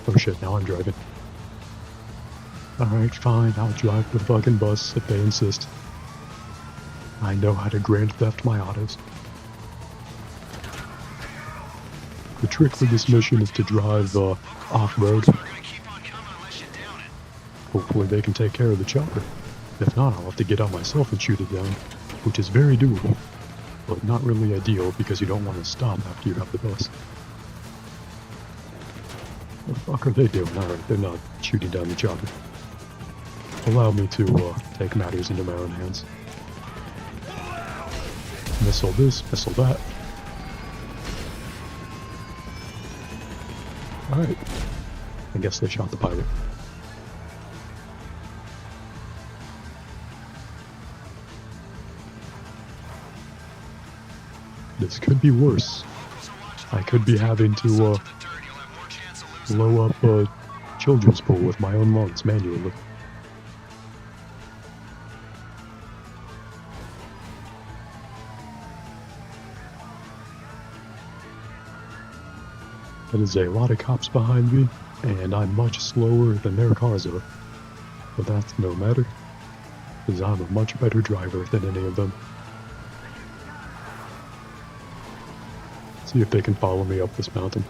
Speaker 1: Oh shit, now I'm driving. Alright, fine, I'll drive the fucking bus if they insist. I know how to grand theft my autos. The trick for this mission is to drive off-road. Hopefully they can take care of the chopper. If not, I'll have to get out myself and shoot it down, which is very doable, but not really ideal because you don't want to stop after you have the bus. What the fuck are they doing? Alright, they're not shooting down the chopper. Allow me to take matters into my own hands. Missile this, missile that. Alright. I guess they shot the pilot. This could be worse. I could be having to blow up a children's pool with my own lungs manually. That is a lot of cops behind me, and I'm much slower than their cars are. But that's no matter, because I'm a much better driver than any of them. See if they can follow me up this mountain.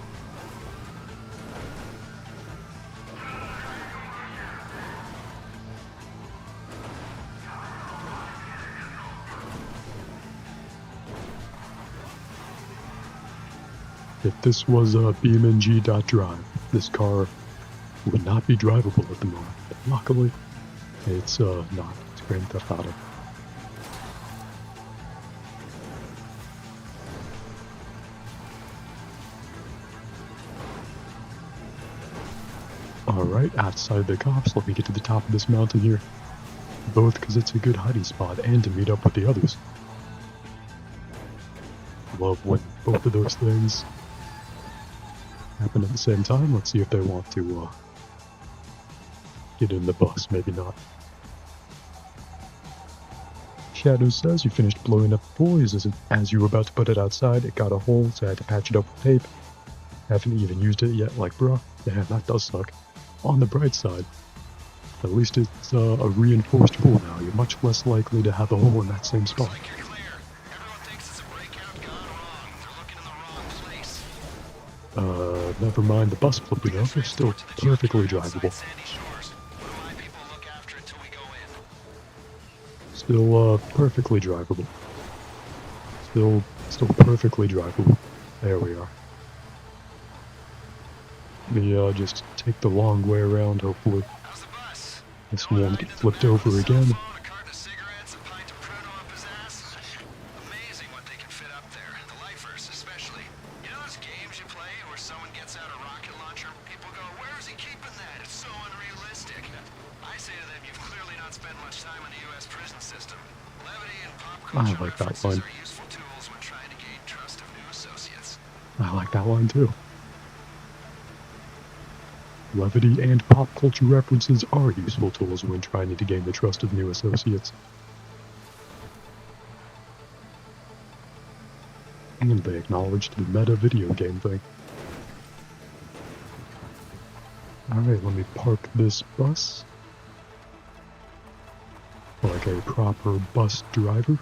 Speaker 1: If this was a BeamNG.drive, this car would not be drivable at the moment. But luckily, it's not. It's Grand Theft Auto. Alright, outside the cops, let me get to the top of this mountain here. Both because it's a good hiding spot and to meet up with the others. Love when both of those things happen at the same time. Let's see if they want to get in the bus. Maybe not. Shadow says you finished blowing up the boys as you were about to put it outside. It got a hole, so I had to patch it up with tape. Haven't even used it yet, like bruh. Damn, that does suck. On the bright side, at least it's a reinforced pool now. You're much less likely to have a hole in that same spot. Never mind the bus flipping over, still perfectly drivable. Still, perfectly drivable. Still perfectly drivable. There we are. Let me, just take the long way around, hopefully. This won't get flipped over again. I like that line. I like that line too. Levity and pop culture references are useful tools when trying to gain the trust of new associates. And they acknowledged the meta video game thing. Alright, let me park this bus. Like a proper bus driver.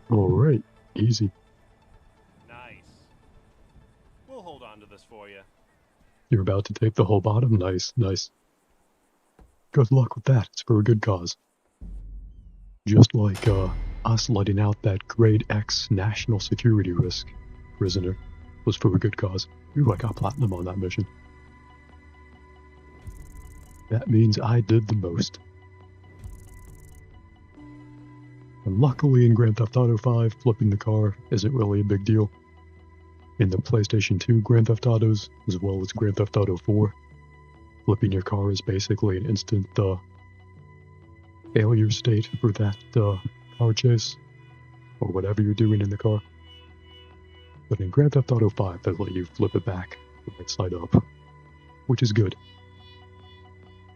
Speaker 1: Alright, easy.
Speaker 4: Nice. We'll hold on to this for you.
Speaker 1: You're about to take the whole bottom? Nice, nice. Good luck with that, it's for a good cause. Just like, us letting out that grade X national security risk prisoner was for a good cause. Ooh, I got platinum on that mission. That means I did the most. And luckily in Grand Theft Auto 5, flipping the car isn't really a big deal. In the PlayStation 2 Grand Theft Autos, as well as Grand Theft Auto 4, flipping your car is basically an instant, failure state for that, car chase, or whatever you're doing in the car. But in Grand Theft Auto 5, they let you flip it back, right side up, which is good.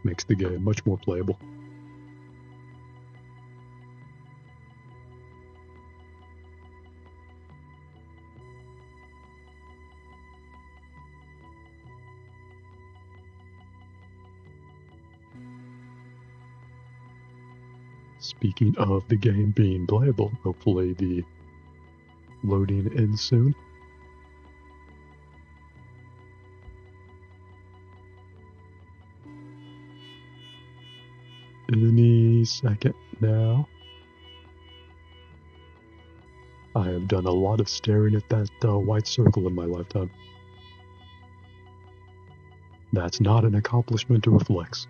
Speaker 1: Makes the game much more playable. Speaking of the game being playable, hopefully the loading ends soon. Any second now. I have done a lot of staring at that white circle in my lifetime. That's not an accomplishment or a flex.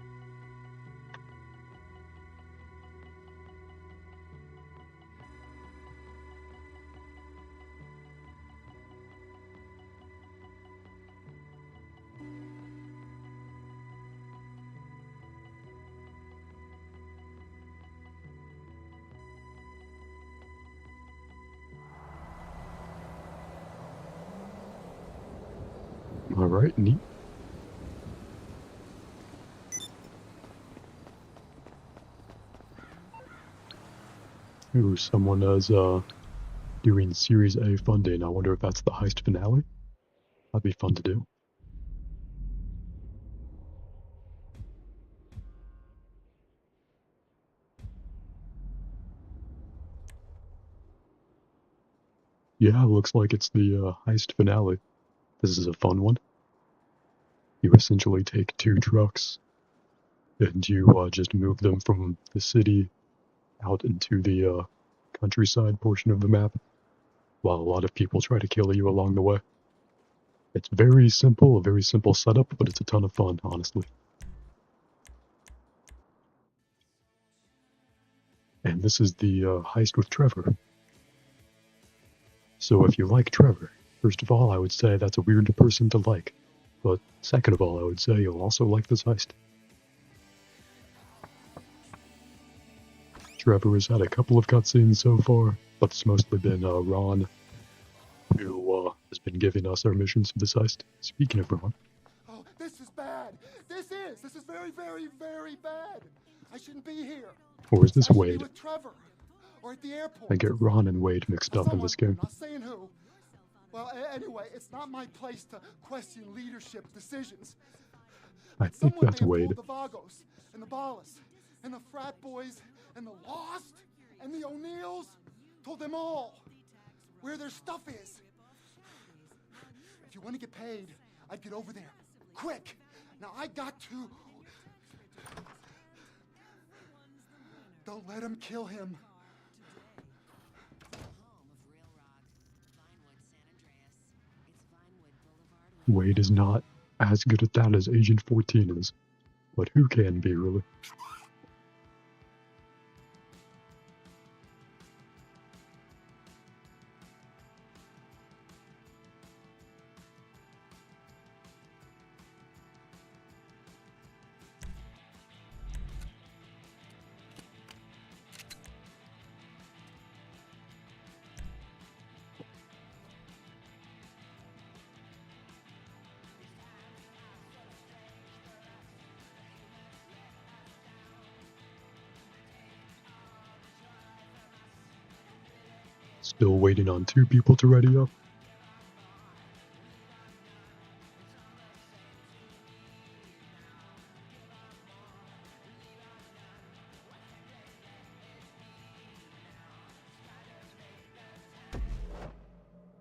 Speaker 1: Alright, neat. Ooh, someone is doing Series A funding. I wonder if that's the heist finale? That'd be fun to do. Yeah, looks like it's the heist finale. This is a fun one. You essentially take two trucks and you just move them from the city out into the countryside portion of the map, while a lot of people try to kill you along the way. It's very simple, a very simple setup, but it's a ton of fun, honestly. And this is the heist with Trevor. So if you like Trevor, first of all, I would say that's a weird person to like. But second of all, I would say you'll also like this heist. Trevor has had a couple of cutscenes so far, but it's mostly been Ron who has been giving us our missions for this heist. Speaking of Ron.
Speaker 5: Oh, this is bad. This is very, very, very bad. I shouldn't be here.
Speaker 1: Or is this
Speaker 5: I should be
Speaker 1: Wade?
Speaker 5: with Trevor, or at the airport.
Speaker 1: I get Ron and Wade mixed up in this game.
Speaker 5: I'm not saying who. Well, anyway, it's not my place to question leadership decisions.
Speaker 1: I
Speaker 5: But
Speaker 1: think
Speaker 5: someone
Speaker 1: that's
Speaker 5: may have
Speaker 1: Wade.
Speaker 5: told the Vagos and the Ballas and the frat boys and the Lost and the O'Neills, told them all where their stuff is. If you want to get paid, I'd get over there. Quick. Now I got to. Don't let him kill him.
Speaker 1: Wade is not as good at that as Agent 14 is. But who can be, really? Still waiting on 2 people to ready up.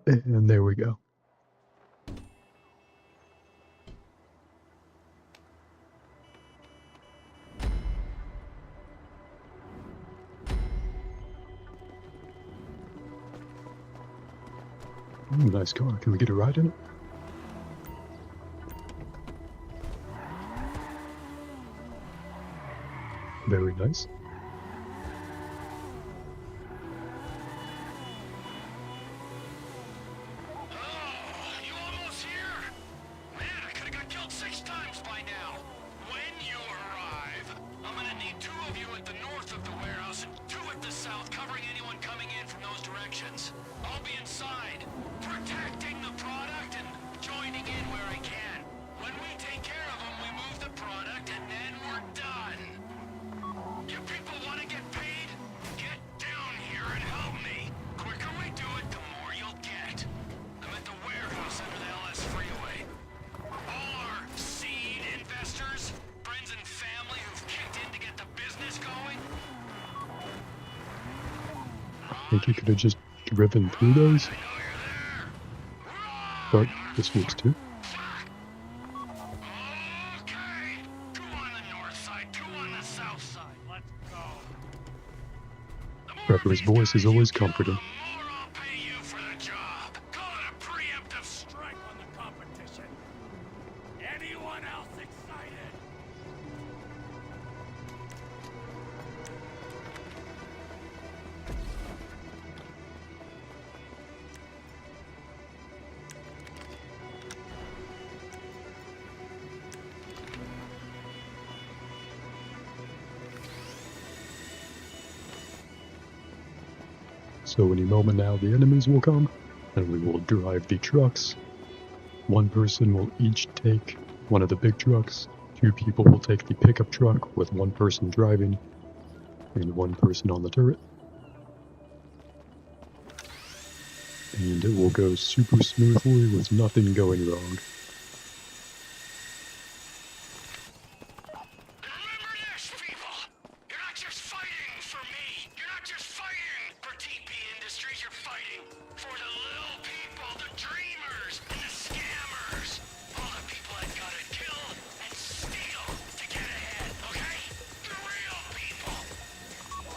Speaker 1: And there we go. Ooh, nice car. Can we get a ride in it? Very nice.
Speaker 2: You almost here? Man, I could have got killed 6 times by now. When you arrive, I'm gonna need 2 of you at the north of the warehouse and 2 at the south, covering anyone coming in from those directions. I'll be inside, protecting the product and joining in where I can. When we take care of them, we move the product and then we're done. You people want to get paid? Get down here and help me. Quicker we do it, the more you'll get. I'm at the warehouse under the LS freeway. All our seed investors, friends and family who've kicked in to get the business going.
Speaker 1: I think you could have just driven through those.
Speaker 2: I know you're there.
Speaker 1: But this works too.
Speaker 2: Okay. 2 on the north side, 2 on the south side. Let's go. The more
Speaker 1: Trevor's
Speaker 2: these
Speaker 1: voice is
Speaker 2: guys
Speaker 1: always
Speaker 2: you kill,
Speaker 1: comforting.
Speaker 2: the more I'll pay you for the job. Call it a preemptive strike on the competition. Anyone else excited?
Speaker 1: So any moment now the enemies will come, and we will drive the trucks. 1 person will each take one of the big trucks. 2 people will take the pickup truck with 1 person driving and 1 person on the turret. And it will go super smoothly with nothing going wrong.
Speaker 2: Remember this, people! You're not just fighting for me! You're not just fighting for TP Industries, you're fighting for the little people, the dreamers, and the scammers! All the people that gotta kill and steal to get ahead, okay? The real people!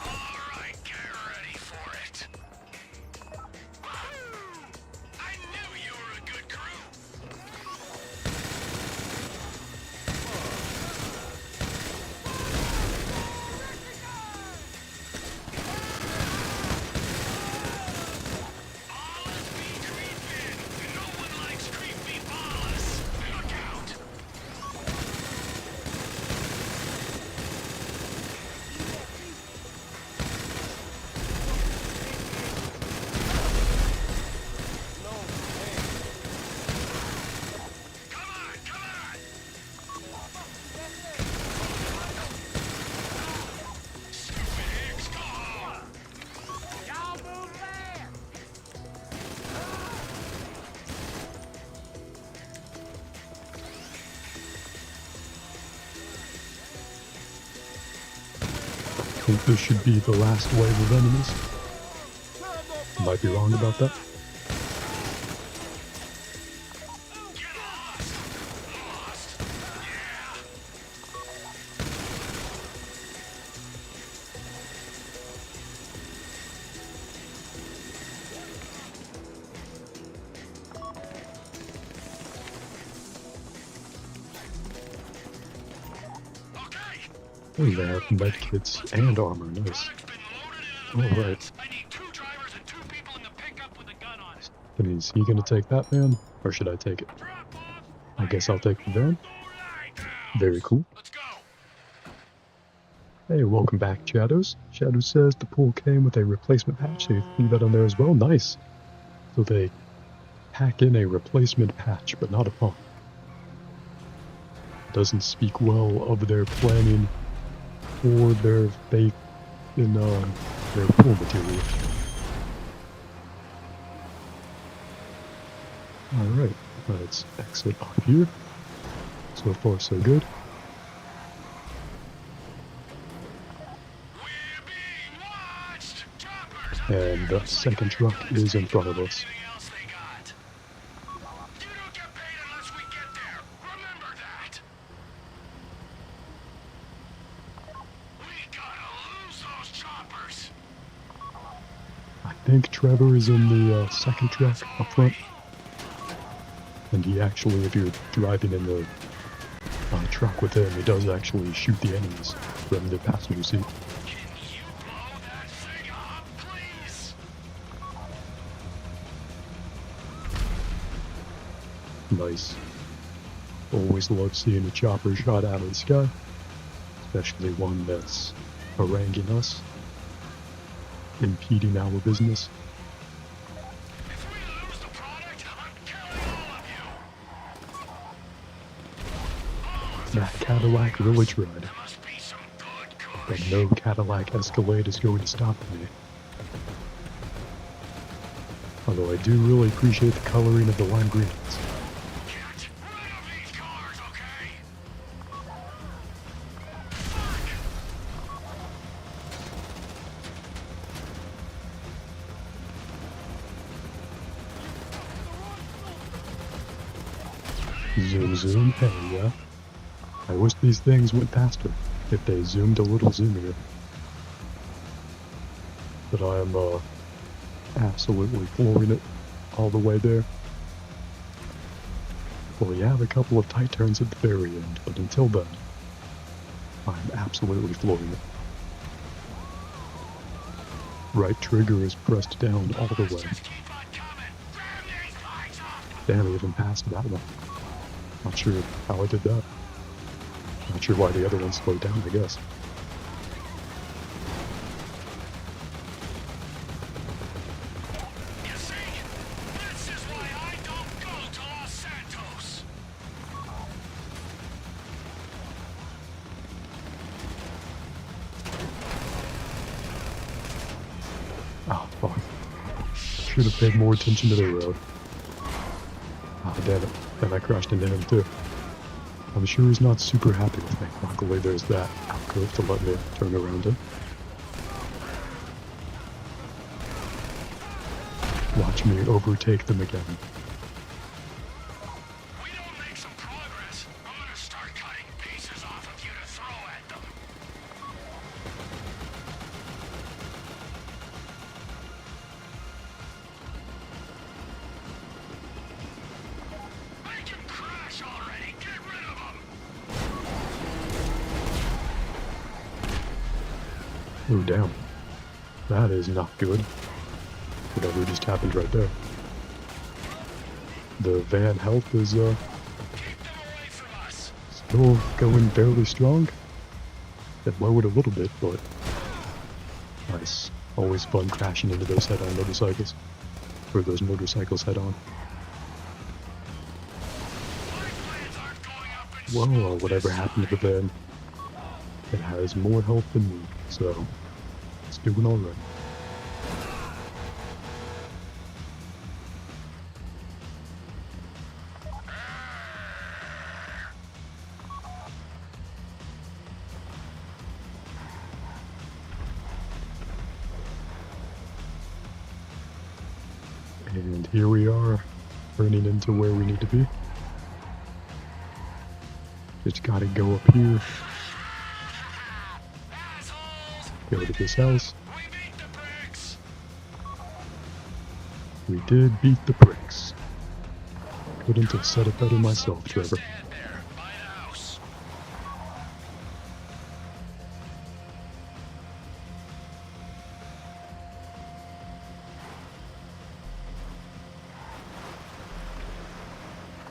Speaker 2: Alright, get ready for it! Woo! I knew you were a good crew! Ballas be creeping! No one likes creepy ballas! Look out! Come on, come on! Stupid hicks, go home! Y'all move fast!
Speaker 1: I think this should be the last wave of enemies. Might be wrong about that.
Speaker 2: Get lost! Lost! Yeah! Okay!
Speaker 1: Oh, they have medkits and armor. Nice.
Speaker 2: Product's been loaded into the
Speaker 1: Alright.
Speaker 2: vans. I need 2 drivers and 2 people in the pickup with a gun on it.
Speaker 1: I mean, is he gonna take that van? Or should I take it?
Speaker 2: Drop off!
Speaker 1: I guess I'll take the van.
Speaker 2: Lighthouse.
Speaker 1: Very cool.
Speaker 2: Let's go!
Speaker 1: Hey, welcome back, Shadows. Shadows says the pool came with a replacement patch. They threw that on there as well. Nice. So they pack in a replacement patch, but not a pump. Doesn't speak well of their planning or their faith in their pool material. Alright, let's exit off here. So far, so good.
Speaker 2: We're being watched! Choppers!
Speaker 1: And the second truck is in front of us.
Speaker 2: Anything else they got? You don't get paid unless we get there. Remember that. We gotta lose those choppers.
Speaker 1: I think Trevor is in the second truck up front. And he actually, if you're driving in the truck with him, he does actually shoot the enemies from the passenger seat.
Speaker 2: Can you blow that thing up, please?
Speaker 1: Nice. Always love seeing a chopper shot out of the sky, especially one that's haranguing us, impeding our business.
Speaker 2: If we lose the product, I'm killing all of you.
Speaker 1: That Cadillac really tried,
Speaker 2: There must be some good
Speaker 1: but
Speaker 2: kush.
Speaker 1: no Cadillac Escalade is going to stop me. Although I do really appreciate the coloring of the lime greens.
Speaker 2: Get rid of these cars, okay?
Speaker 1: Zoom zoom, hey yeah. I wish these things went faster, if they zoomed a little zoomier. But I am absolutely flooring it all the way there. Well, we have a couple of tight turns at the very end, but until then, I'm absolutely flooring it. Right trigger is pressed down all the way.
Speaker 2: Just keep on coming. Ram these bikes off.
Speaker 1: Damn, I even passed that one. Not sure how I did that. Not sure why the other one slowed down, I guess.
Speaker 2: You see? This is why I don't go to Los Santos.
Speaker 1: Oh, fuck. Should have paid more attention to the road. Oh, damn it. Then I crashed into him, too. I'm sure he's not super happy with me. Luckily, there's that alcove to let me turn around him. Watch me overtake them again.
Speaker 2: We don't make some progress, I'm gonna start cutting pieces off of you to throw at them. Make him crash already! Get rid of him!
Speaker 1: Oh, damn. That is not good. Whatever just happened right there. The van health is,
Speaker 2: Keep them away from us!
Speaker 1: still going fairly strong. It lowered a little bit, but nice. Always fun crashing into those head-on motorcycles. Or those motorcycles head-on.
Speaker 2: My plans aren't going up in
Speaker 1: Whoa, whatever happened to the van? It has more health than me, so it's doing alright. And here we are, turning into where we need to be. Just gotta go up here,
Speaker 2: assholes!
Speaker 1: go to this house.
Speaker 2: We beat the bricks!
Speaker 1: We did beat the bricks. Couldn't have said it better myself, Trevor.
Speaker 2: Stand there, by the house.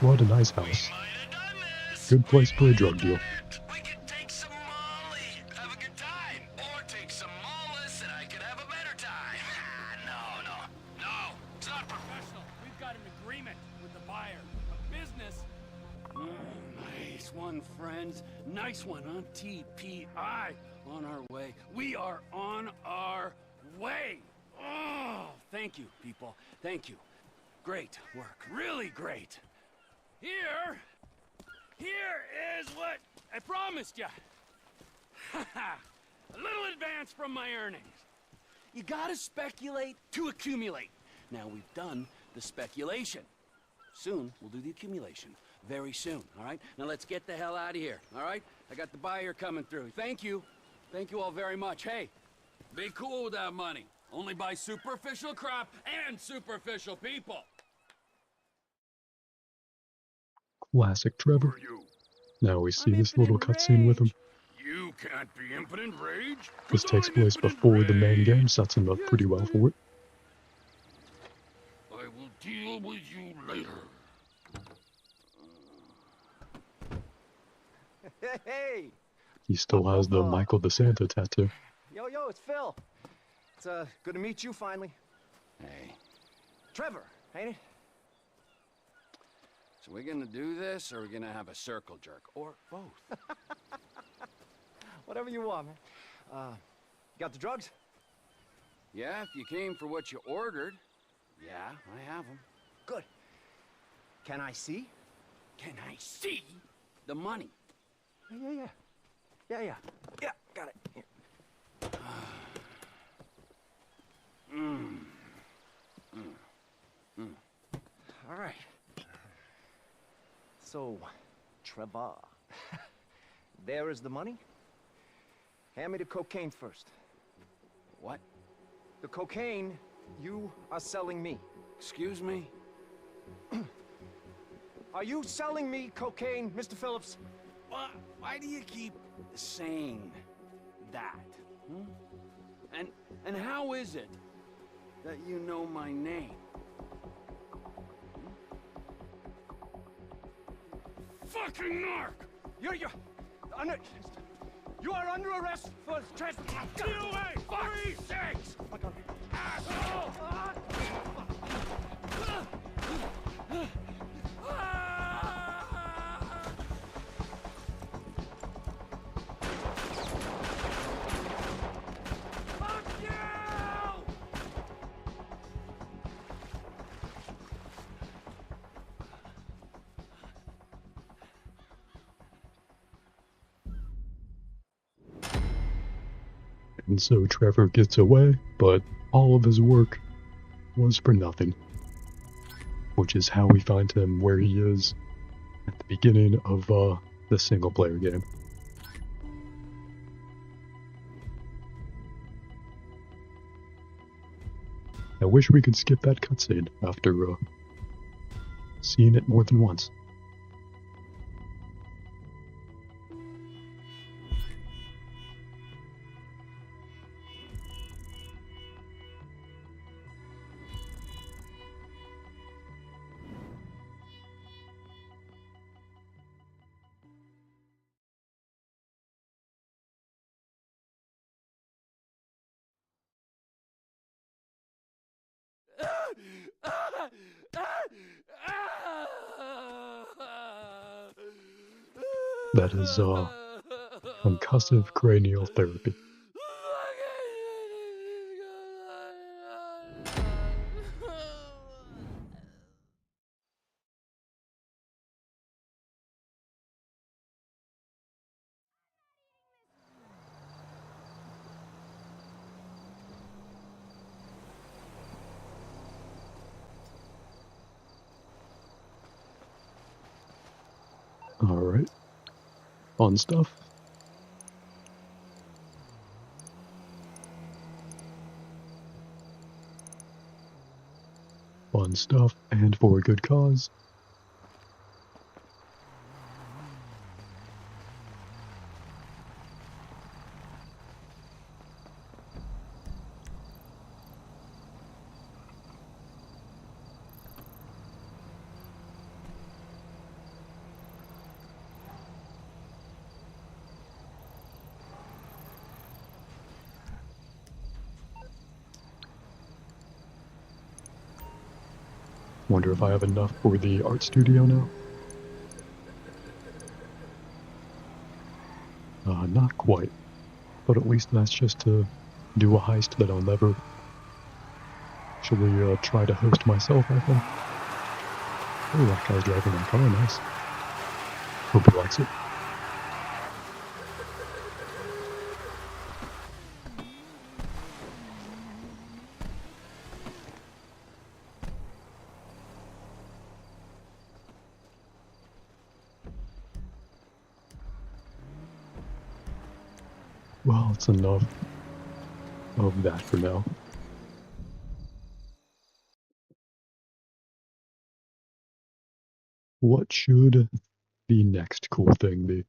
Speaker 1: What a nice house.
Speaker 2: Might have done this!
Speaker 1: Good place for a drug deal.
Speaker 2: We could take some Molly, have a good time, or take some Mollis and I could have a better time. No, it's not professional.
Speaker 6: We've got an agreement with the buyer. A business. Nice one, friends. Nice one on TPI. On our way. We are on our way. Oh, thank you, people. Thank you. Great work. Really great. Here is what I promised you. A little advance from my earnings. You gotta speculate to accumulate. Now we've done the speculation. Soon we'll do the accumulation. Very soon, all right? Now let's get the hell out of here, all right? I got the buyer coming through. Thank you. Thank you all very much. Hey, be cool with that money. Only buy superficial crap and superficial people.
Speaker 1: Classic Trevor.
Speaker 6: Who are you?
Speaker 1: Now we see
Speaker 6: I'm
Speaker 1: this little
Speaker 6: Infinite
Speaker 1: cutscene with him.
Speaker 6: Rage. You can't be Infinite Rage.
Speaker 1: This
Speaker 6: 'Cause
Speaker 1: takes
Speaker 6: I'm
Speaker 1: place
Speaker 6: Infinite
Speaker 1: before the main
Speaker 6: Rage.
Speaker 1: game, sets him up
Speaker 6: Yes,
Speaker 1: pretty well
Speaker 6: but
Speaker 1: for it.
Speaker 6: I will deal with you later.
Speaker 3: Hey!
Speaker 1: He still has the Michael DeSanta tattoo.
Speaker 3: Yo, it's Phil. It's good to meet you finally.
Speaker 6: Hey,
Speaker 3: Trevor, ain't it?
Speaker 6: so we're gonna do this, or we're gonna have a circle jerk, or both?
Speaker 3: Whatever you want, man. Got the drugs?
Speaker 6: Yeah, if you came for what you ordered. Yeah, I have them.
Speaker 3: Good. Can I see?
Speaker 6: Can I see the money?
Speaker 3: Yeah, got it. Here. All right. So, Trevor, there is the money. Hand me the cocaine first.
Speaker 6: What?
Speaker 3: The cocaine you are selling me.
Speaker 6: Excuse me?
Speaker 3: Are you selling me cocaine, Mr. Phillips?
Speaker 6: Why do you keep saying that? Hmm? And how is it that you know my name? Fucking narc!
Speaker 3: You are under arrest for trespassing.
Speaker 6: Get away! Fuck's sakes! Asshole! Fuck you!
Speaker 1: And so Trevor gets away, but all of his work was for nothing. Which is how we find him where he is at the beginning of the single player game. I wish we could skip that cutscene after seeing it more than once. That is concussive cranial therapy. Alright. Fun stuff. Fun stuff, and for a good cause. Wonder if I have enough for the art studio now? Not quite. But at least that's just to do a heist that I'll never actually try to host myself, I think. Oh, that guy's driving my car, nice. Hope he likes it. Well, it's enough of that for now. What should the next cool thing be?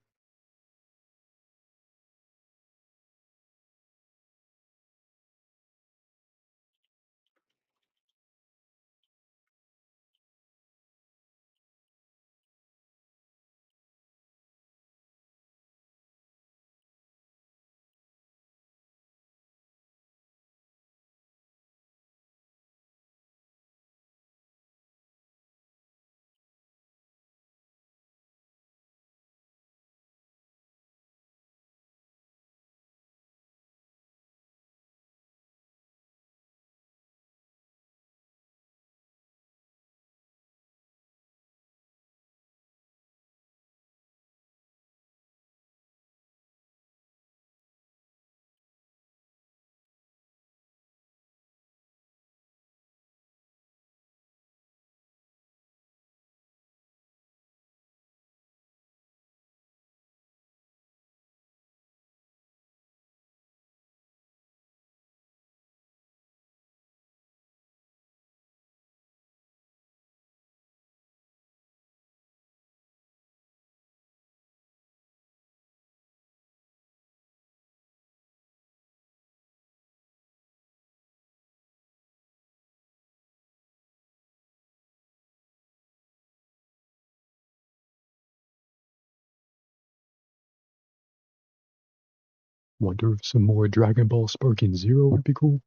Speaker 1: Wonder if some more Dragon Ball Sparking Zero would be cool.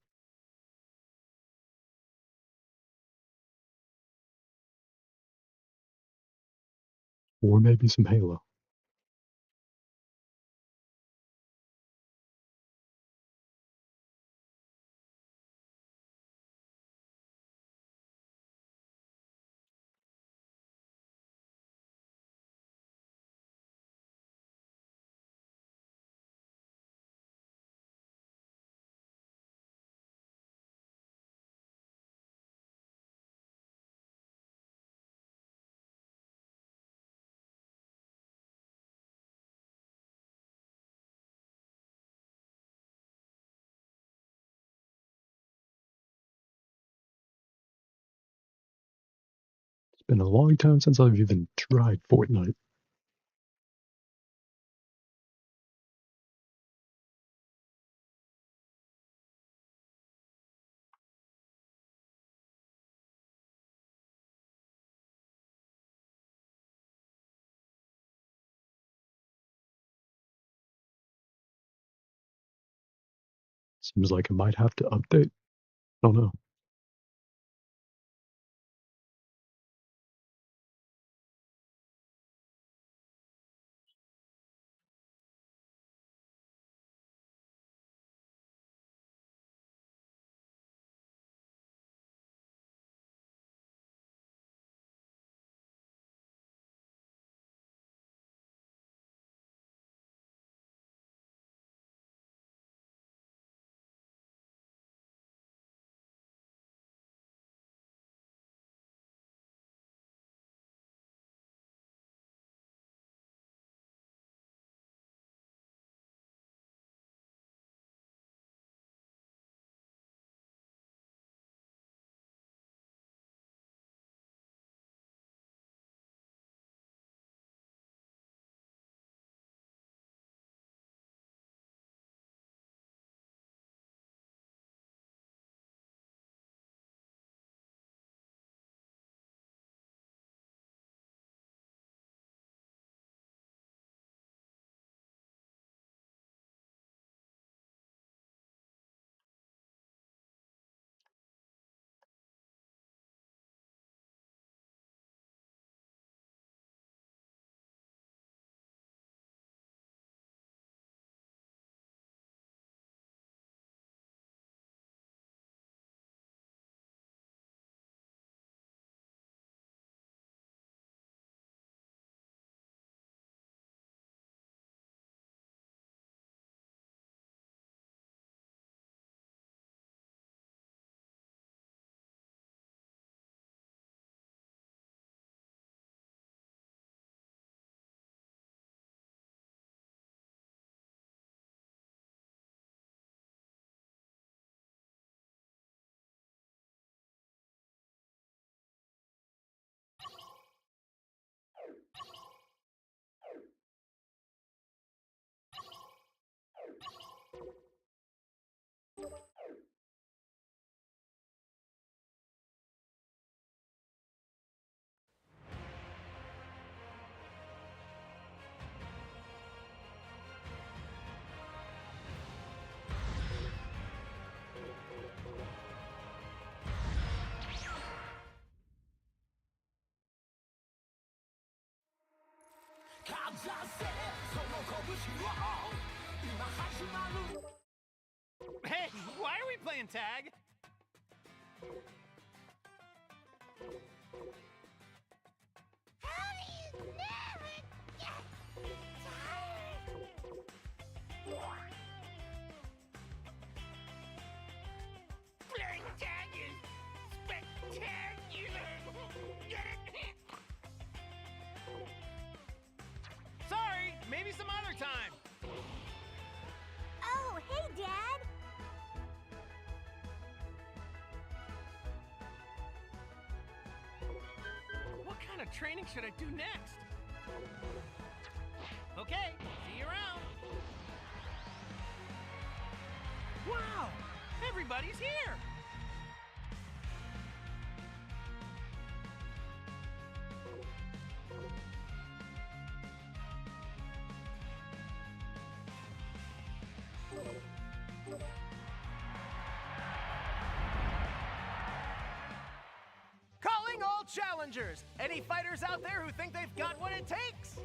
Speaker 1: Or maybe some Halo. It's been a long time since I've even tried Fortnite. Seems like I might have to update. I don't know.
Speaker 7: Hey, why are we playing tag?
Speaker 8: How do you never get tired? Playing tag is spectacular! Get it?
Speaker 7: Sorry, maybe some other time.
Speaker 8: Oh, hey, Dad!
Speaker 7: What kind of training should I do next? Okay, see you around. Wow, everybody's here. Calling all challengers! Any fighters out there who think they've got what it takes?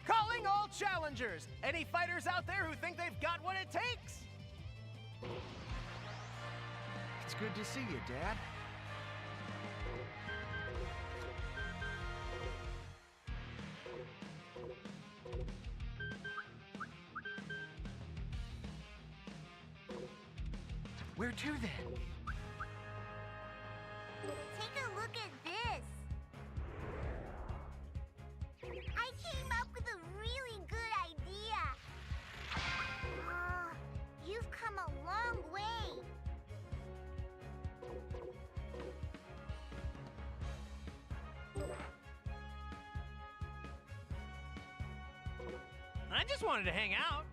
Speaker 7: Calling all challengers! Any fighters out there who think they've got what it takes?
Speaker 2: It's good to see you, Dad. Where to then?
Speaker 8: Take a look at this. I came up with a really good idea. You've come a long way.
Speaker 7: I just wanted to hang out.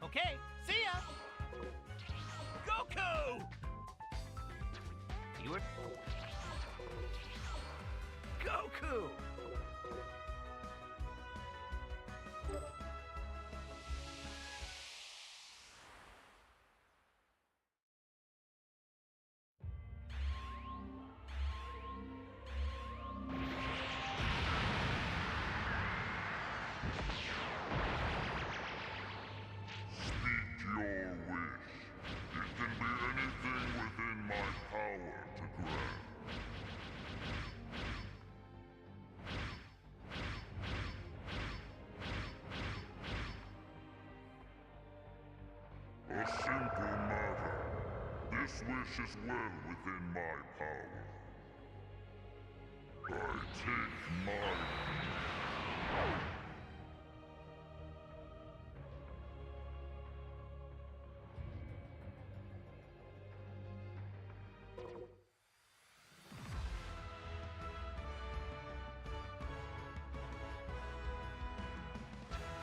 Speaker 7: Okay, see ya! Goku! You were... Goku!
Speaker 9: Speak your wish. It can be anything within my power to grant. A simple matter. This wish is well within my power. I take my...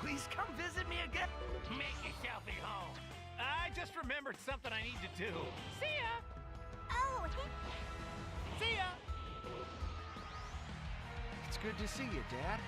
Speaker 7: Please come visit me again. Make yourself at home. I just remembered something I need to do. See ya!
Speaker 8: Oh, hey.
Speaker 7: See ya!
Speaker 2: It's good to see you, Dad.